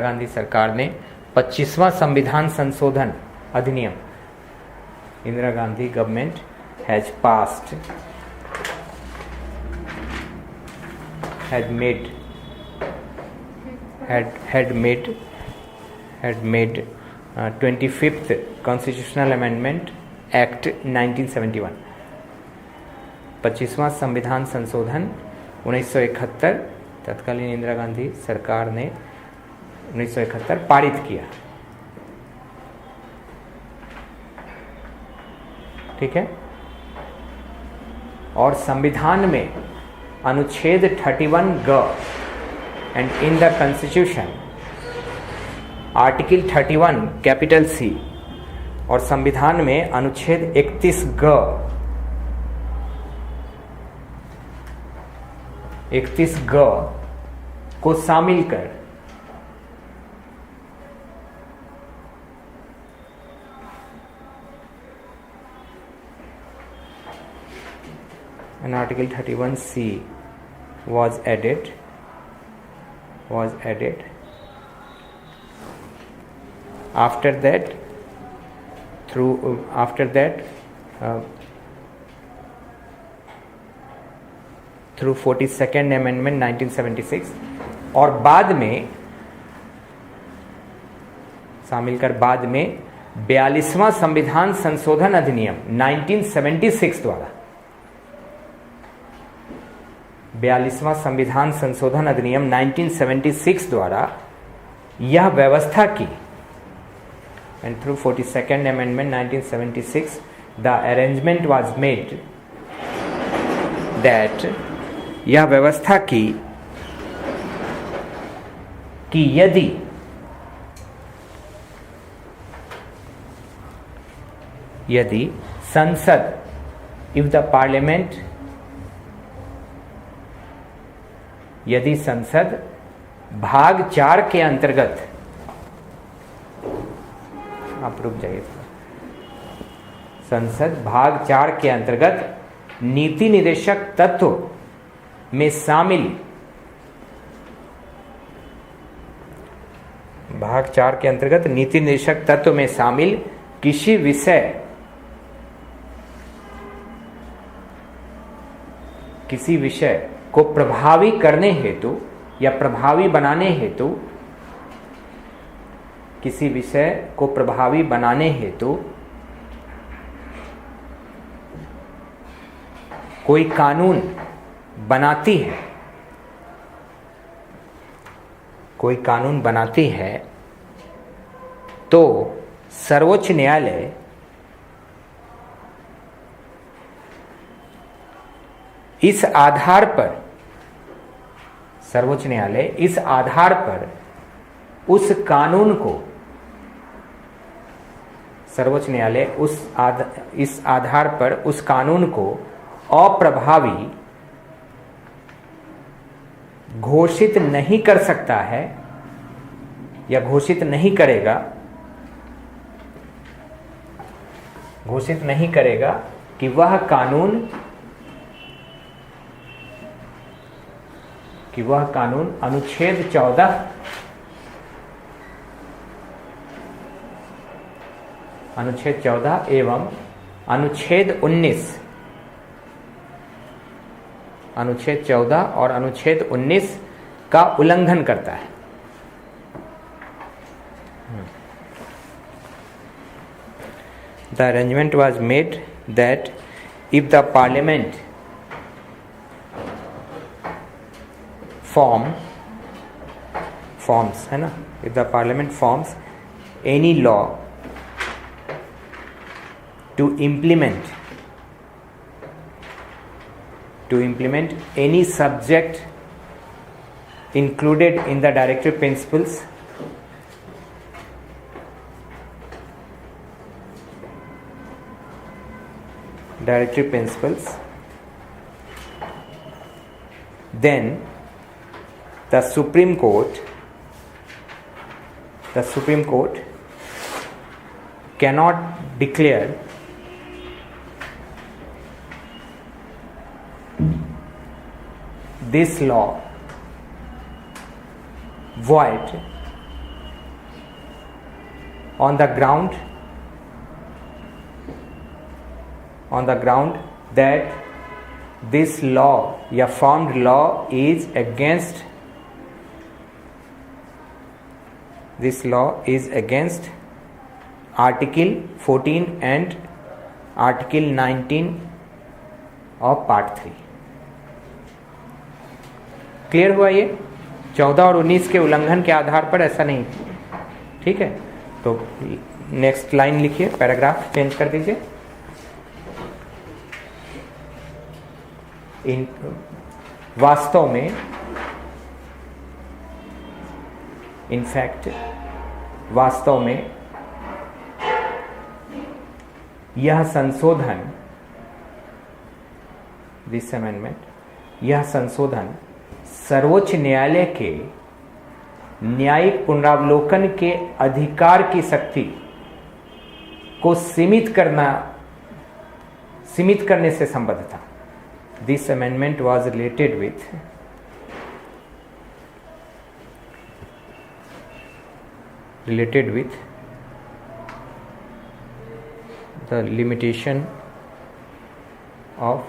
गांधी सरकार ने 25वां संविधान संशोधन अधिनियम, Indira Gandhi government has passed had made 25th Constitutional Amendment Act 1971, 25वां संविधान संशोधन 1971 तत्कालीन इंदिरा गांधी सरकार ने 1971 पारित किया। ठीक है, और संविधान में अनुच्छेद 31(ग) and in the constitution article 31 capital C और संविधान में अनुच्छेद 31(ग) 31 ग को शामिल कर and Article 31C was added. After that, through 42nd Amendment 1976, और बाद में शामिल कर बाद में 42वां संविधान संशोधन अधिनियम 1976 द्वारा 42वां संविधान संशोधन अधिनियम 1976 द्वारा यह व्यवस्था की, and through 42nd Amendment 1976 the arrangement was made that यह व्यवस्था की कि यदि संसद if the parliament यदि संसद भाग 4 के अंतर्गत, आप रुक जाइए, संसद भाग 4 के अंतर्गत नीति निदेशक तत्व में शामिल, भाग 4 के अंतर्गत नीति निदेशक तत्व में शामिल किसी विषय को प्रभावी करने हेतु या प्रभावी बनाने हेतु, किसी विषय को प्रभावी बनाने हेतु कोई कानून बनाती है, कोई कानून बनाती है, तो सर्वोच्च न्यायालय इस आधार पर, सर्वोच्च न्यायालय इस आधार पर उस कानून को, सर्वोच्च न्यायालय इस आधार पर उस कानून को अप्रभावी घोषित नहीं कर सकता है या घोषित नहीं करेगा कि वह कानून अनुच्छेद 14 एवं अनुच्छेद 14 और अनुच्छेद 19 का उल्लंघन करता है। The arrangement was made that if the parliament forms है ना, if the parliament forms any law to implement any subject included in the directive principles, then the Supreme Court cannot declare this law void on the ground that this law या formed law is against Article 14 and Article 19 of Part 3। Clear हुआ? ये 14 और 19 के उल्लंघन के आधार पर ऐसा नहीं, ठीक है। तो नेक्स्ट लाइन लिखिए, पैराग्राफ चेंज कर दीजिए। वास्तव में, इनफैक्ट, वास्तव में यह संशोधन, दिस अमेंडमेंट, यह संशोधन सर्वोच्च न्यायालय के न्यायिक पुनरावलोकन के अधिकार की शक्ति को सीमित करने से संबद्ध था। This amendment was related with the limitation of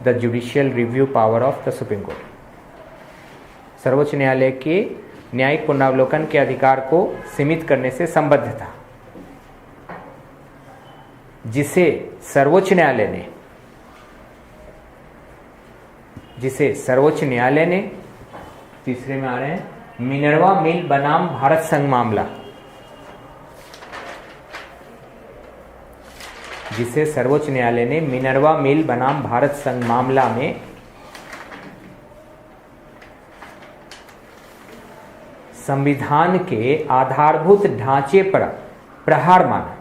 the judicial review power of the Supreme court. सर्वोच्च न्यायालय के न्यायिक पुनरावलोकन के अधिकार को सीमित करने से संबद्ध था, जिसे सर्वोच्च न्यायालय ने तीसरे में आ रहे हैं, मिनर्वा मिल बनाम भारत संघ मामला, जिसे सर्वोच्च न्यायालय ने मिनर्वा मिल बनाम भारत संघ मामला में संविधान के आधारभूत ढांचे पर प्रहार माना,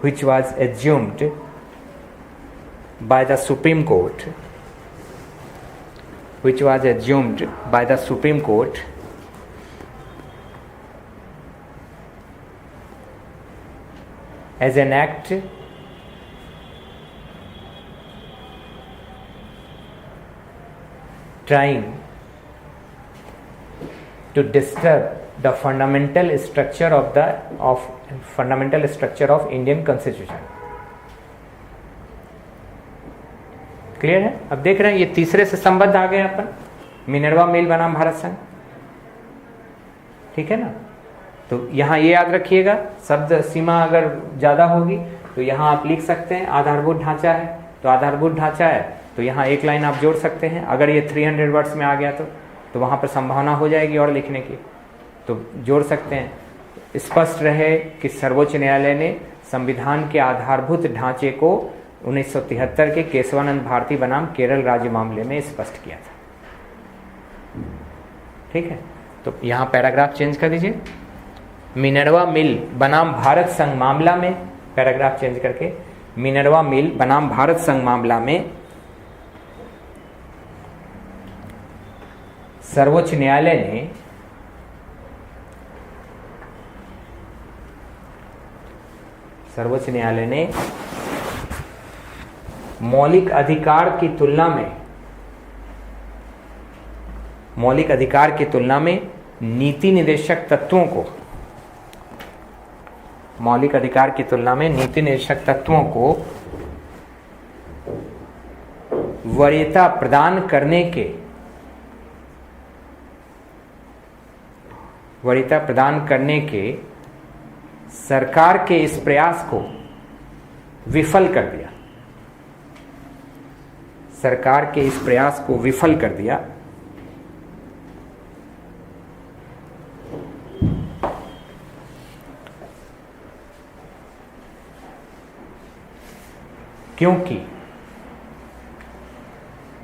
which was assumed by the Supreme Court, as an act trying to disturb the fundamental structure of Indian Constitution। Clear है? अब देख रहे हैं ये तीसरे से संबद्ध आ गए अपन, मिनर्वा मिल बनाम भारत संघ। ठीक है ना? तो यहां ये याद रखिएगा, शब्द सीमा अगर ज्यादा होगी तो यहां आप लिख सकते हैं आधारभूत ढांचा है, तो आधारभूत ढांचा है तो यहां एक लाइन आप जोड़ सकते हैं। अगर ये 300 वर्ड्स में आ गया तो वहां पर संभावना हो जाएगी और लिखने की, तो जोड़ सकते हैं। स्पष्ट रहे कि सर्वोच्च न्यायालय ने संविधान के आधारभूत ढांचे को 1973 के केशवानंद भारती बनाम केरल राज्य मामले में स्पष्ट किया था। ठीक है, तो यहां पैराग्राफ चेंज कर दीजिए, मिनर्वा मिल बनाम भारत संघ मामला में, पैराग्राफ चेंज करके मिनर्वा मिल बनाम भारत संघ मामला में सर्वोच्च न्यायालय ने मौलिक अधिकार की तुलना में नीति निर्देशक तत्वों को वरीयता प्रदान करने के सरकार के इस प्रयास को विफल कर दिया।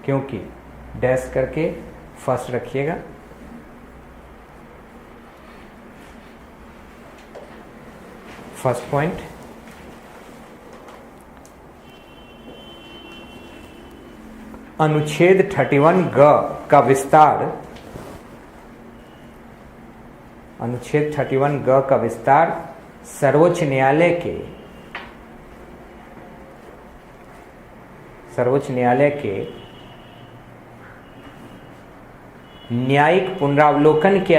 क्योंकि डैश करके फर्स्ट रखिएगा, फर्स्ट पॉइंट, अनुच्छेद 31 ग का विस्तार सर्वोच्च न्यायालय के न्यायिक पुनरावलोकन के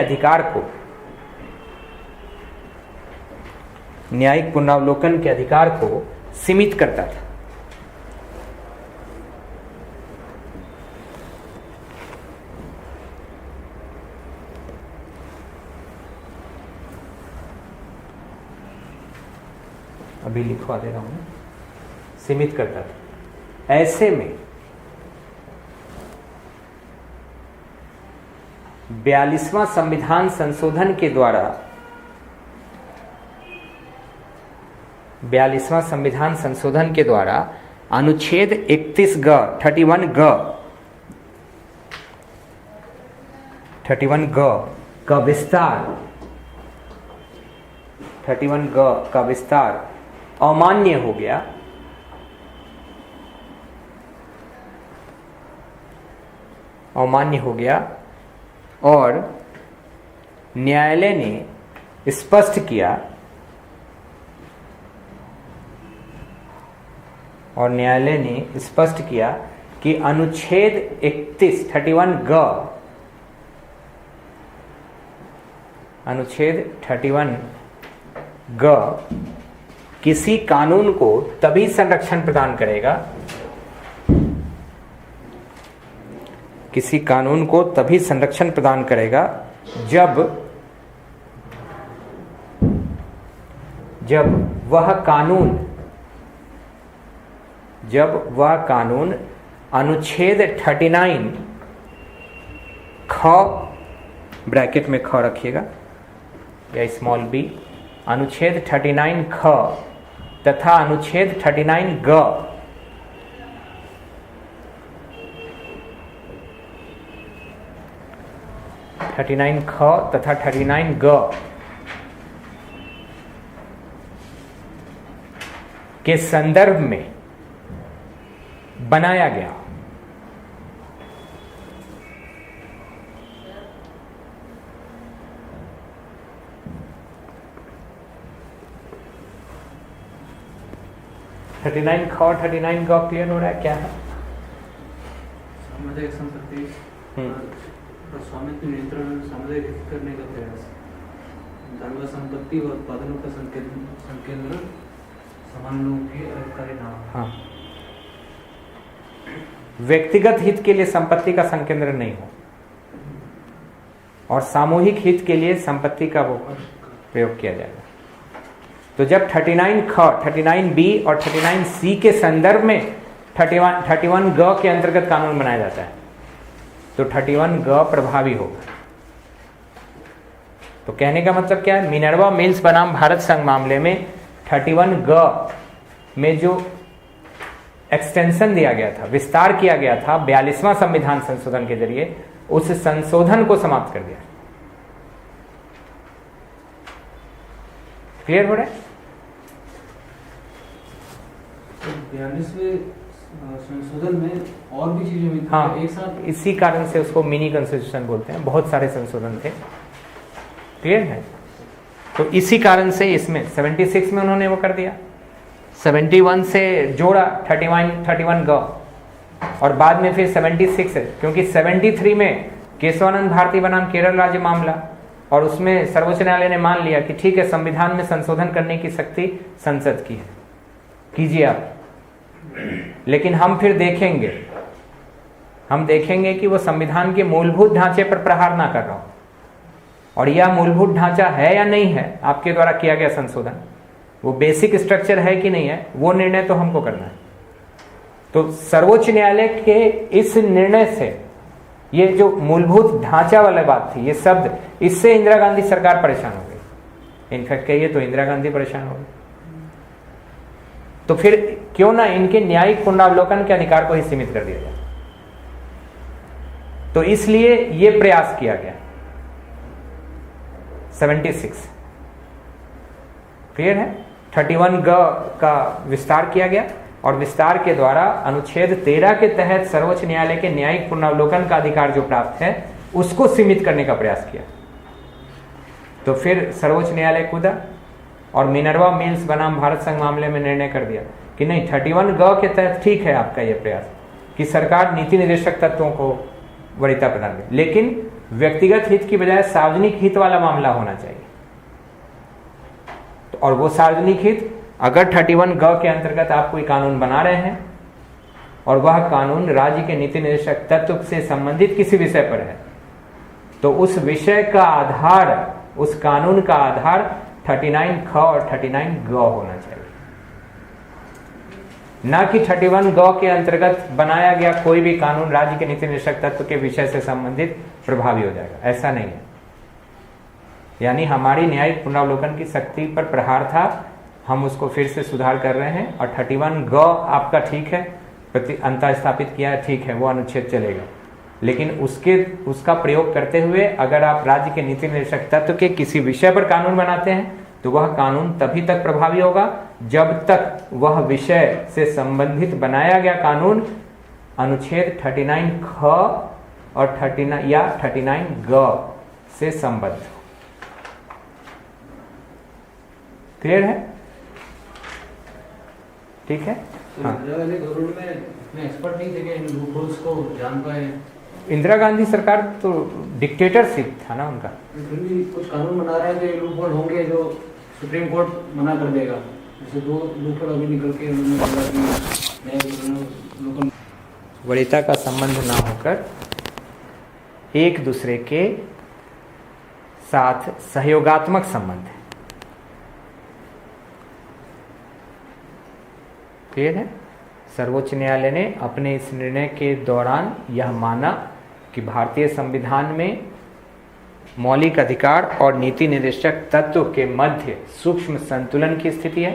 अधिकार को सीमित करता था। अभी लिखवा दे रहा हूं, सीमित करता था। ऐसे में 42वां संविधान संशोधन के द्वारा अनुच्छेद 31 ग 31 ग का विस्तार अमान्य हो गया। अमान्य हो गया और न्यायालय ने स्पष्ट किया कि अनुच्छेद 31 ग किसी कानून को तभी संरक्षण प्रदान करेगा, जब वह कानून अनुच्छेद 39 ख, ब्रैकेट में ख रखिएगा या स्मॉल बी, अनुच्छेद 39 ख तथा अनुच्छेद 39 ग तथा 39 ग के संदर्भ में बनाया गया। ख 39 ग क्लियर हो रहा है क्या है?
सामुदायिक संपत्ति और स्वामित्व नियंत्रण सामुदायिक हित करने का प्रयास, दारुआ संपत्ति और उत्पादनों का संकेंद्रण समान लोगों के अधिकारी नाम।
हाँ, व्यक्तिगत हित के लिए संपत्ति का संकेंद्रण नहीं हो और सामूहिक हित के लिए संपत्ति का वो प्रयोग किया जाएगा। तो जब 39 ख, 39 बी और 39 सी के संदर्भ में 31 ग के अंतर्गत कानून बनाया जाता है तो 31 ग प्रभावी होगा। तो कहने का मतलब क्या है? मिनर्वा मिल्स बनाम भारत संघ मामले में 31 ग में जो एक्सटेंशन दिया गया था, विस्तार किया गया था 42वां संविधान संशोधन के जरिए, उस संशोधन को समाप्त कर दिया। क्लियर हो रहा है?
42वें संशोधन में और भी चीजें हुई थी।
हाँ,
एक साथ
इसी कारण से उसको मिनी कॉन्स्टिट्यूशन बोलते हैं। बहुत सारे संशोधन थे। क्लियर है? तो इसी कारण से इसमें 76 में उन्होंने वो कर दिया, 71 से जोड़ा 31 ग और बाद में फिर 76 है, क्योंकि 73 में केशवानंद भारती बनाम केरल राज्य मामला, और उसमें सर्वोच्च न्यायालय ने मान लिया कि ठीक है, संविधान में संशोधन करने की शक्ति संसद की है, कीजिए आप। लेकिन हम फिर देखेंगे कि वो संविधान के मूलभूत ढांचे पर प्रहार ना कर रहा हो, और यह मूलभूत ढांचा है या नहीं है आपके द्वारा किया गया संशोधन, वो बेसिक स्ट्रक्चर है कि नहीं है, वो निर्णय तो हमको करना है। तो सर्वोच्च न्यायालय के इस निर्णय से ये जो मूलभूत ढांचा वाली बात थी, ये शब्द, इससे इंदिरा गांधी सरकार परेशान हो गई। इनफैक्ट कहिए तो इंदिरा गांधी परेशान हो गई। तो फिर क्यों ना इनके न्यायिक पुनरावलोकन के अधिकार को ही सीमित कर दिया जाए। तो इसलिए ये प्रयास किया गया 76। क्लियर है? 31 ग का विस्तार किया गया और विस्तार के द्वारा अनुच्छेद 13 के तहत सर्वोच्च न्यायालय के न्यायिक पुनरावलोकन का अधिकार जो प्राप्त है उसको सीमित करने का प्रयास किया। तो फिर सर्वोच्च न्यायालय कूदा और मिनर्वा मिल्स बनाम भारत संघ मामले में निर्णय कर दिया कि नहीं, 31 ग के तहत ठीक है आपका यह प्रयास कि सरकार नीति निर्देशक तत्वों को वरीयता प्रदान करे, लेकिन व्यक्तिगत हित की बजाय सार्वजनिक हित वाला मामला होना चाहिए। और वो सार्वजनिक हित, अगर 31 ग के अंतर्गत आप कोई कानून बना रहे हैं और वह कानून राज्य के नीति निर्देशक तत्व से संबंधित किसी विषय पर है, तो उस विषय का आधार, उस कानून का आधार 39 ख और 39 ग होना चाहिए, ना कि 31 ग के अंतर्गत बनाया गया कोई भी कानून राज्य के नीति निर्देशक तत्व के विषय से संबंधित प्रभावी हो जाएगा। ऐसा नहीं है। यानी हमारी न्यायिक पुनरावलोकन की शक्ति पर प्रहार था, हम उसको फिर से सुधार कर रहे हैं। और 31 ग आपका ठीक है, अंतर स्थापित किया है, ठीक है, वो अनुच्छेद चलेगा, लेकिन उसका प्रयोग करते हुए अगर आप राज्य के नीति निर्देशक तत्व के किसी विषय पर कानून बनाते हैं तो वह कानून तभी तक प्रभावी होगा जब तक वह विषय से संबंधित बनाया गया कानून अनुच्छेद 39 ख और 39 या 39 ग से संबद्ध हो। क्लियर है? ठीक है। हाँ।
गवर्नमेंट में इतने एक्सपर्ट नहीं थे कि इन लूपहोल्स को जान पाए।
इंदिरा गांधी सरकार तो डिक्टेटरशिप था ना उनका।
फिर भी कुछ कानून बना रहे हैं कि लूपहोल होंगे जो सुप्रीम कोर्ट मना कर देगा। जैसे 2 लूपहोल अभी निकल के उन्होंने बोला कि लोकल
वरीयता का संबंध ना होकर एक दूसरे के साथ सहयोगात्मक संबंध है। क्लियर है? सर्वोच्च न्यायालय ने अपने इस निर्णय के दौरान यह माना कि भारतीय संविधान में मौलिक अधिकार और नीति निर्देशक तत्व के मध्य सूक्ष्म संतुलन की स्थिति है।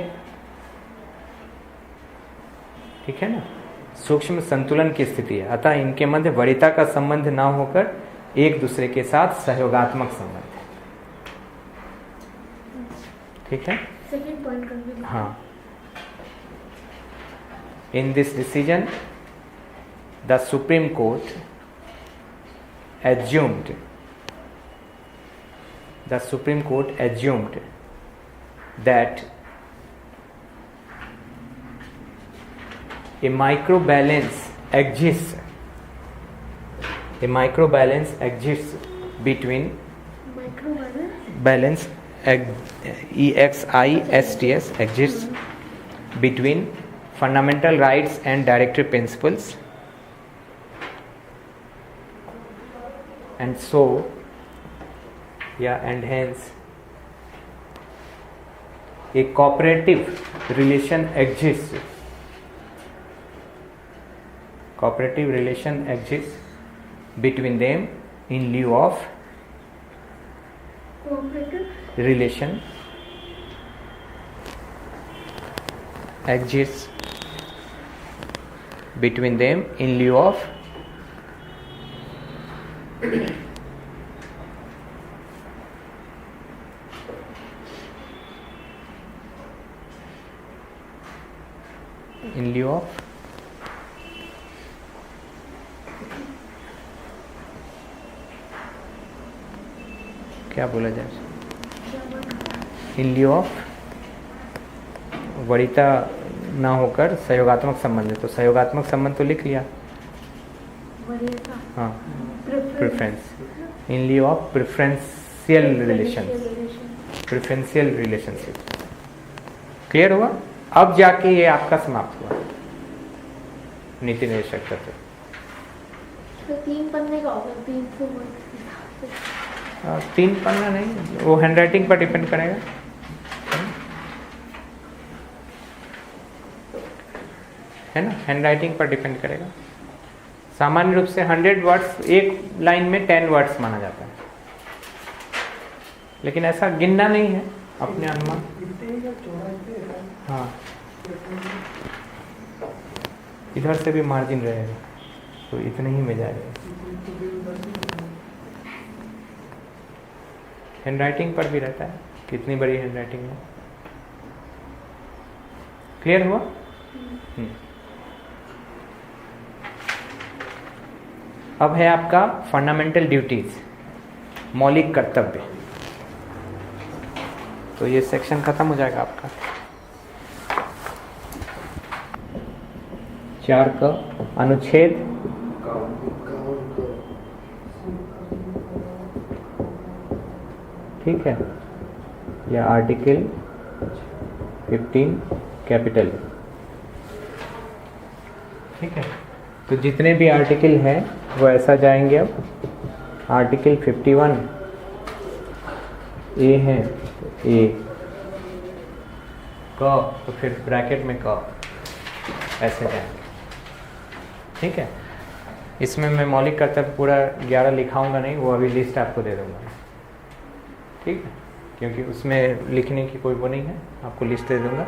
ठीक है ना? सूक्ष्म संतुलन की स्थिति है, अतः इनके मध्य वरीयता का संबंध ना होकर एक दूसरे के साथ सहयोगात्मक संबंध है। ठीक है?
सेकंड पॉइंट कर।
हाँ। In this decision, the Supreme Court assumed that a microbalance exists. A microbalance exists between balance EXISTS exists between fundamental rights and directive principles, and so and hence a cooperative relation exists. Cooperative relation exists between them in lieu of
cooperative
relation exists between them in lieu of क्या बोला जाए? इन लिeu of वरीयता ना होकर सहयोगात्मक संबंध है। तो सहयोगात्मक संबंध तो लिख लिया। हाँ, preference in लिeu of preferential relationship. Clear हुआ? अब जाके ये आपका समाप्त हुआ नीति निर्देशक तत्व।
तो 3 पन्ने का होगा,
3 पन्ना नहीं, वो हैंडराइटिंग पर डिपेंड करेगा। है ना? हैंडराइटिंग पर डिपेंड करेगा। सामान्य रूप से 100 वर्ड्स एक लाइन में 10 वर्ड्स माना जाता है, लेकिन ऐसा गिनना नहीं है, अपने अनुमान। हाँ, इधर से भी मार्जिन रहेगा तो इतने ही में जाएगा। हैंडराइटिंग पर भी रहता है, कितनी बड़ी हैंडराइटिंग है। क्लियर हुआ? अब है आपका फंडामेंटल ड्यूटीज, मौलिक कर्तव्य। तो ये सेक्शन खत्म हो जाएगा आपका। 4 का अनुच्छेद ठीक है, या आर्टिकल 15 कैपिटल। ठीक है, तो जितने भी आर्टिकल हैं वो ऐसा जाएंगे। अब आर्टिकल 51 ए है, ए क, तो फिर ब्रैकेट में क ऐसे जाएंगे। ठीक है, इसमें मैं मौलिक कर्तव्य पूरा 11 लिखाऊंगा नहीं, वो अभी लिस्ट आपको दे दूंगा। ठीक है, क्योंकि उसमें लिखने की कोई वो नहीं है, आपको लिस्ट दे दूंगा।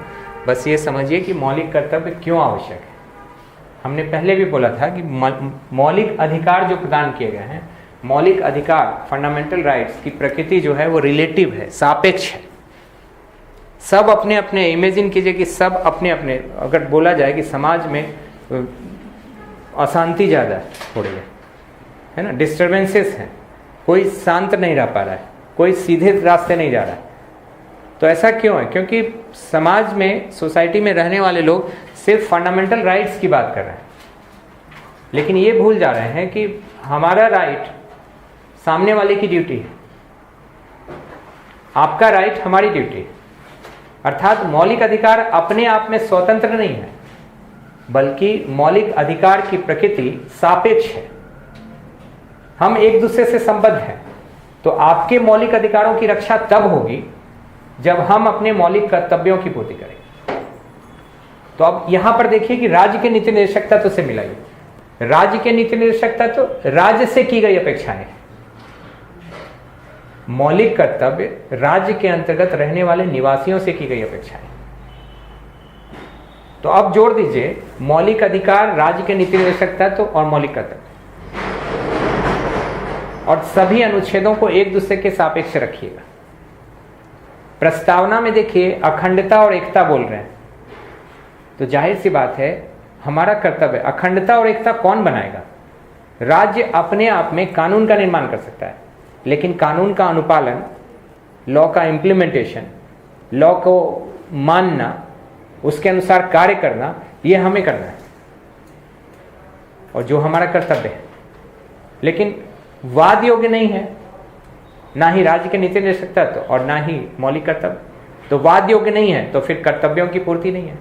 बस ये समझिए कि मौलिक कर्तव्य क्यों आवश्यक है। हमने पहले भी बोला था कि मौलिक अधिकार जो प्रदान किए गए हैं, मौलिक अधिकार फंडामेंटल राइट्स की प्रकृति जो है वो रिलेटिव है, सापेक्ष है। सब अपने अपने, इमेजिन कीजिए कि सब अपने अपने, अगर बोला जाए कि समाज में अशांति ज़्यादा हो रही है ना, डिस्टर्बेंसेस हैं, कोई शांत नहीं रह पा रहा है, कोई सीधे रास्ते नहीं जा रहा है। तो ऐसा क्यों है? क्योंकि समाज में, सोसाइटी में रहने वाले लोग सिर्फ फंडामेंटल राइट्स की बात कर रहे हैं, लेकिन ये भूल जा रहे हैं कि हमारा राइट सामने वाले की ड्यूटी है, आपका राइट हमारी ड्यूटी है। अर्थात मौलिक अधिकार अपने आप में स्वतंत्र नहीं है, बल्कि मौलिक अधिकार की प्रकृति सापेक्ष है। हम एक दूसरे से संबद्ध हैं। तो आपके मौलिक अधिकारों की रक्षा तब होगी जब हम अपने मौलिक कर्तव्यों की पूर्ति करेंगे। तो अब यहां पर देखिए कि राज्य के नीति निर्देशक तत्व से मिलाइए। राज्य के नीति निर्देशक तत्व राज्य से की गई अपेक्षाएं, मौलिक कर्तव्य राज्य के अंतर्गत रहने वाले निवासियों से की गई अपेक्षाएं। तो अब जोड़ दीजिए मौलिक अधिकार, राज्य के नीति निर्देशक तत्व और मौलिक कर्तव्य, और सभी अनुच्छेदों को एक दूसरे के सापेक्ष रखिएगा। प्रस्तावना में देखिए अखंडता और एकता बोल रहे हैं, तो जाहिर सी बात है हमारा कर्तव्य, अखंडता और एकता कौन बनाएगा? राज्य अपने आप में कानून का निर्माण कर सकता है, लेकिन कानून का अनुपालन, लॉ का इम्प्लीमेंटेशन, लॉ को मानना, उसके अनुसार कार्य करना, यह हमें करना है और जो हमारा कर्तव्य है। लेकिन वाद योग्य नहीं है, ना ही राज्य के नीति निर्देशक तत्व और ना ही मौलिक कर्तव्य। तो वाद योग्य नहीं है तो फिर कर्तव्यों की पूर्ति नहीं है,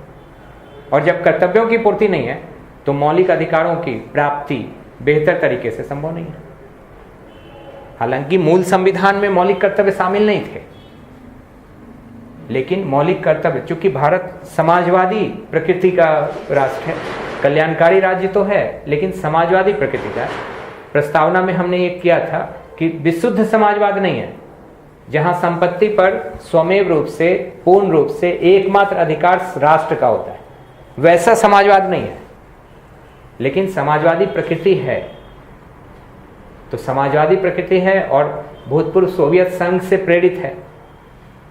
और जब कर्तव्यों की पूर्ति नहीं है तो मौलिक अधिकारों की प्राप्ति बेहतर तरीके से संभव नहीं है। हालांकि मूल संविधान में मौलिक कर्तव्य शामिल नहीं थे, लेकिन मौलिक कर्तव्य, चूंकि भारत समाजवादी प्रकृति का राष्ट्र है, कल्याणकारी राज्य तो है लेकिन समाजवादी प्रकृति का है। प्रस्तावना में हमने ये किया था कि विशुद्ध समाजवाद नहीं है, जहां संपत्ति पर स्वमेव रूप से, पूर्ण रूप से एकमात्र अधिकार राष्ट्र का होता है, वैसा समाजवाद नहीं है, लेकिन समाजवादी प्रकृति है। तो समाजवादी प्रकृति है और भूतपूर्व सोवियत संघ से प्रेरित है,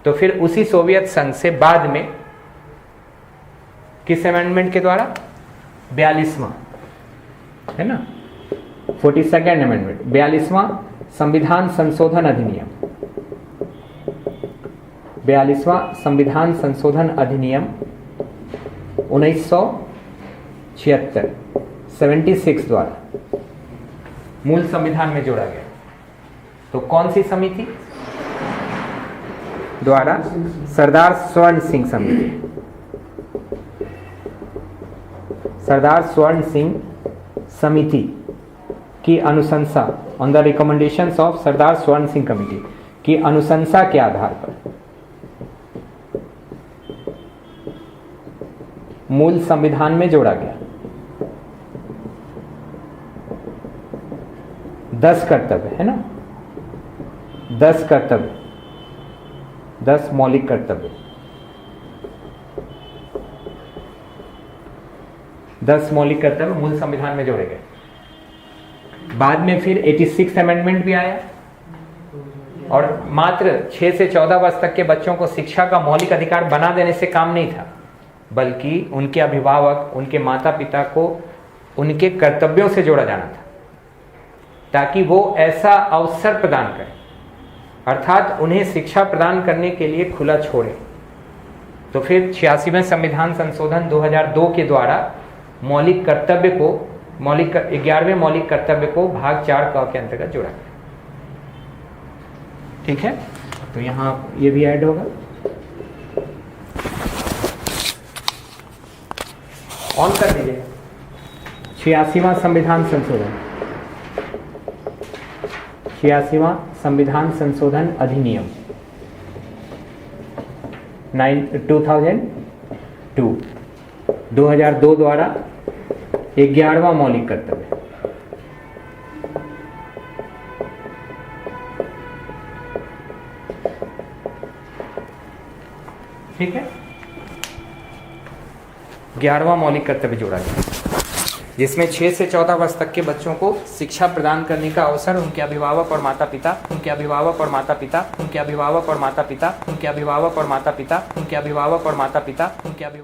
तो फिर उसी सोवियत संघ से बाद में किस अमेंडमेंट के द्वारा? 42वां, है ना, 42nd अमेंडमेंट, 42वां संविधान संशोधन अधिनियम, 42वां संविधान संशोधन अधिनियम 1976 76 द्वारा मूल संविधान में जोड़ा गया। तो कौन सी समिति द्वारा? सरदार स्वर्ण सिंह समिति, सरदार स्वर्ण सिंह समिति की अनुशंसा, ऑन द रिकमेंडेशंस ऑफ सरदार स्वर्ण सिंह कमेटी की अनुशंसा के आधार पर मूल संविधान में जोड़ा गया 10 कर्तव्य, है ना, 10 कर्तव्य, 10 मौलिक कर्तव्य, 10 मौलिक कर्तव्य मूल संविधान में जोड़े गए। बाद में फिर 86 अमेंडमेंट भी आया और मात्र 6 से 14 वर्ष तक के बच्चों को शिक्षा का मौलिक अधिकार बना देने से काम नहीं था, बल्कि उनके अभिभावक, उनके माता पिता को उनके कर्तव्यों से जोड़ा जाना था, ताकि वो ऐसा अवसर प्रदान करें, अर्थात उन्हें शिक्षा प्रदान करने के लिए खुला छोड़े। तो फिर 86वें संविधान संशोधन 2002 के द्वारा मौलिक कर्तव्य को, 11वें मौलिक कर्तव्य को भाग 4 क के अंतर्गत जोड़ा गया। ठीक है, तो यहां ये भी ऐड होगा। ऑन कर दीजिए। 86वां संविधान संशोधन, 86वां संविधान संशोधन अधिनियम 2002 द्वारा 11वां मौलिक कर्तव्य। ठीक है, 11वां मौलिक कर्तव्य जोड़ा गया, जिसमें 6 से 14 वर्ष तक के बच्चों को शिक्षा प्रदान करने का अवसर उनके अभिभावक और माता पिता, उनके अभिभावक और माता पिता, उनके अभिभावक और माता पिता, उनके अभिभावक और माता पिता, उनके अभिभावक और माता पिता, उनके